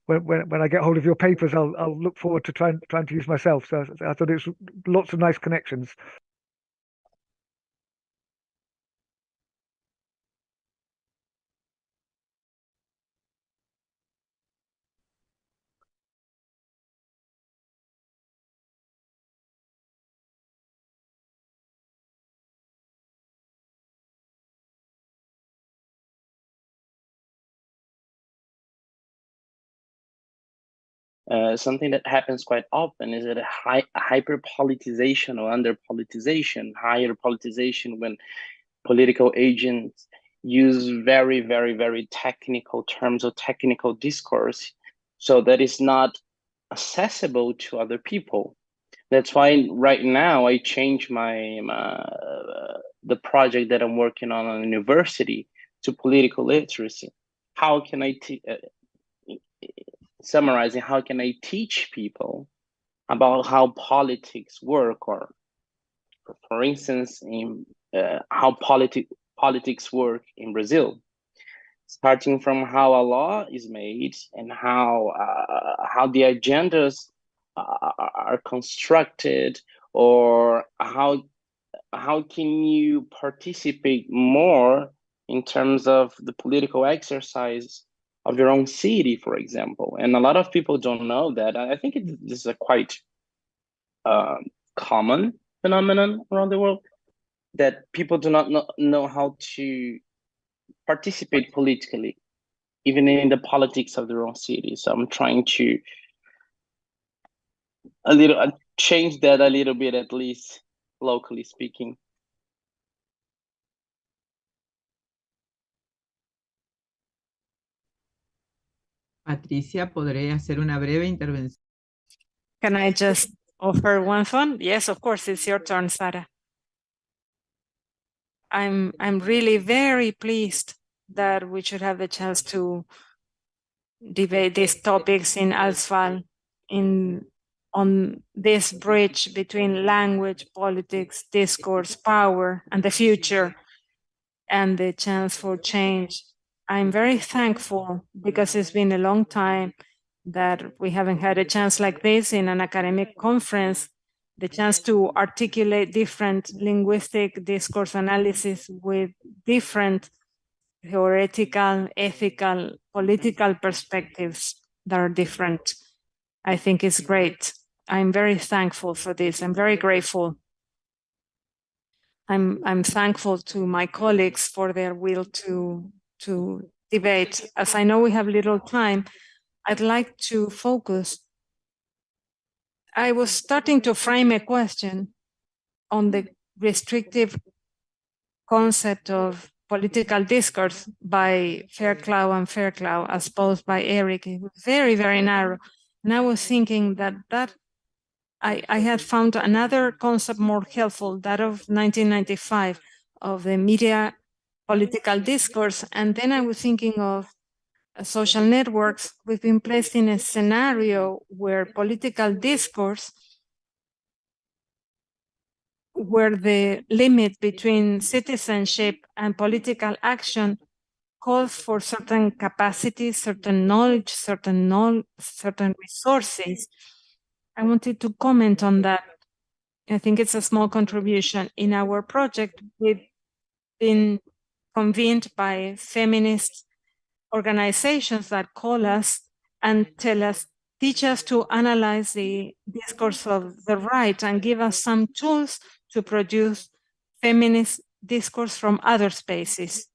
when I get hold of your papers, I'll look forward to trying to use myself. So I thought it's lots of nice connections. Something that happens quite often is that a hyper politicization or under politicization, higher politicization, when political agents use very, very, very technical terms or technical discourse, so that is not accessible to other people. That's why right now I changed the project that I'm working on university to political literacy. How can I summarizing, how can I teach people about how politics work, or for instance, in how politics work in Brazil, starting from how a law is made and how the agendas are constructed, or how can you participate more in terms of the political exercise of your own city, for example. And a lot of people don't know that. I think this is a quite common phenomenon around the world, that people do not know how to participate politically, even in the politics of their own city. So I'm trying to change that a little bit, at least locally speaking. Patricia, ¿podré hacer una breve intervención? Can I just offer one thought? Yes, of course, it's your turn, Sarah. I'm really very pleased that we should have the chance to debate these topics in ALSFAL, on this bridge between language, politics, discourse, power, and the future, and the chance for change. I'm very thankful, because it's been a long time that we haven't had a chance like this in an academic conference, the chance to articulate different linguistic discourse analysis with different theoretical, ethical, political perspectives that are different. I think it's great. I'm very thankful for this. I'm very grateful. I'm thankful to my colleagues for their will to debate. As I know we have little time, I'd like to focus. I was starting to frame a question on the restrictive concept of political discourse by Fairclough and Fairclough, as posed by Erick. It was very, very narrow. And I was thinking that I had found another concept more helpful, that of 1995, of the media political discourse. And then I was thinking of social networks. We've been placed in a scenario where political discourse, where the limit between citizenship and political action calls for certain capacities, certain knowledge, certain resources. I wanted to comment on that. I think it's a small contribution. In our project, we've been convened by feminist organizations that call us and tell us, teach us to analyze the discourse of the right and give us some tools to produce feminist discourse from other spaces.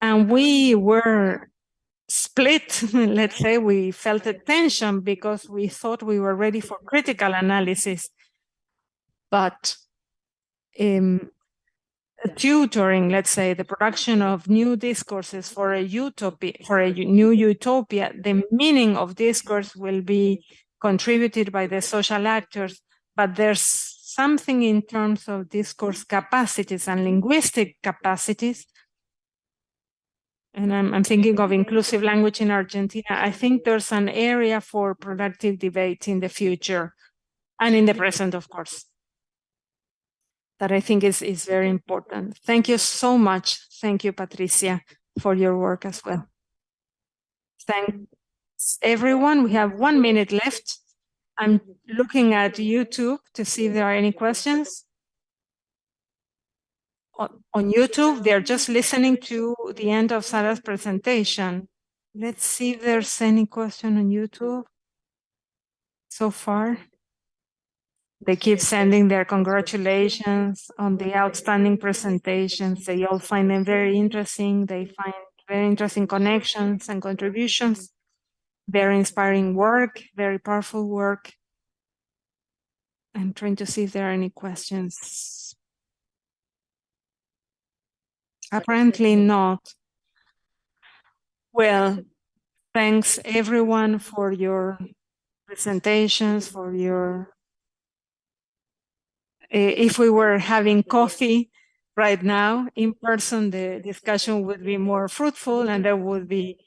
And we were split, let's say. We felt a tension because we thought we were ready for critical analysis. But tutoring, let's say, the production of new discourses for a utopia, for a new utopia, the meaning of discourse will be contributed by the social actors, but there's something in terms of discourse capacities and linguistic capacities. And I'm thinking of inclusive language in Argentina. I think there's an area for productive debate in the future and in the present, of course. that I think is very important. Thank you so much. Thank you, Patricia, for your work as well. Thanks, everyone. We have 1 minute left. I'm looking at YouTube to see if there are any questions. On YouTube, they're just listening to the end of Sarah's presentation. Let's see if there's any question on YouTube so far. They keep sending their congratulations on the outstanding presentations. They all find them very interesting. They find very interesting connections and contributions. Very inspiring work, very powerful work. I'm trying to see if there are any questions. Apparently not. Well, thanks everyone for your presentations, for your... If we were having coffee right now in person, the discussion would be more fruitful and there would be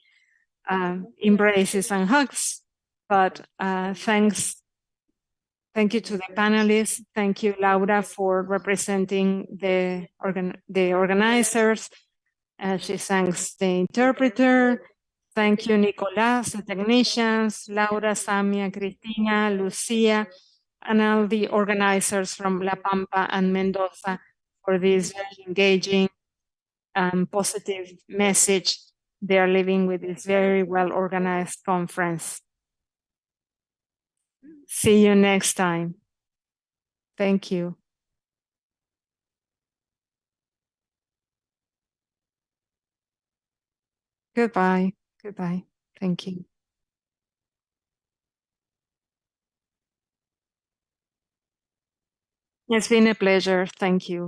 embraces and hugs. But thank you to the panelists. Thank you, Laura, for representing the organizers. She thanks the interpreter. Thank you, Nicolas, the technicians, Laura, Samia, Cristina, Lucia, and all the organizers from La Pampa and Mendoza for this very engaging and positive message they are living with this very well-organized conference. See you next time. Thank you. Goodbye. Goodbye. Thank you. It's been a pleasure. Thank you.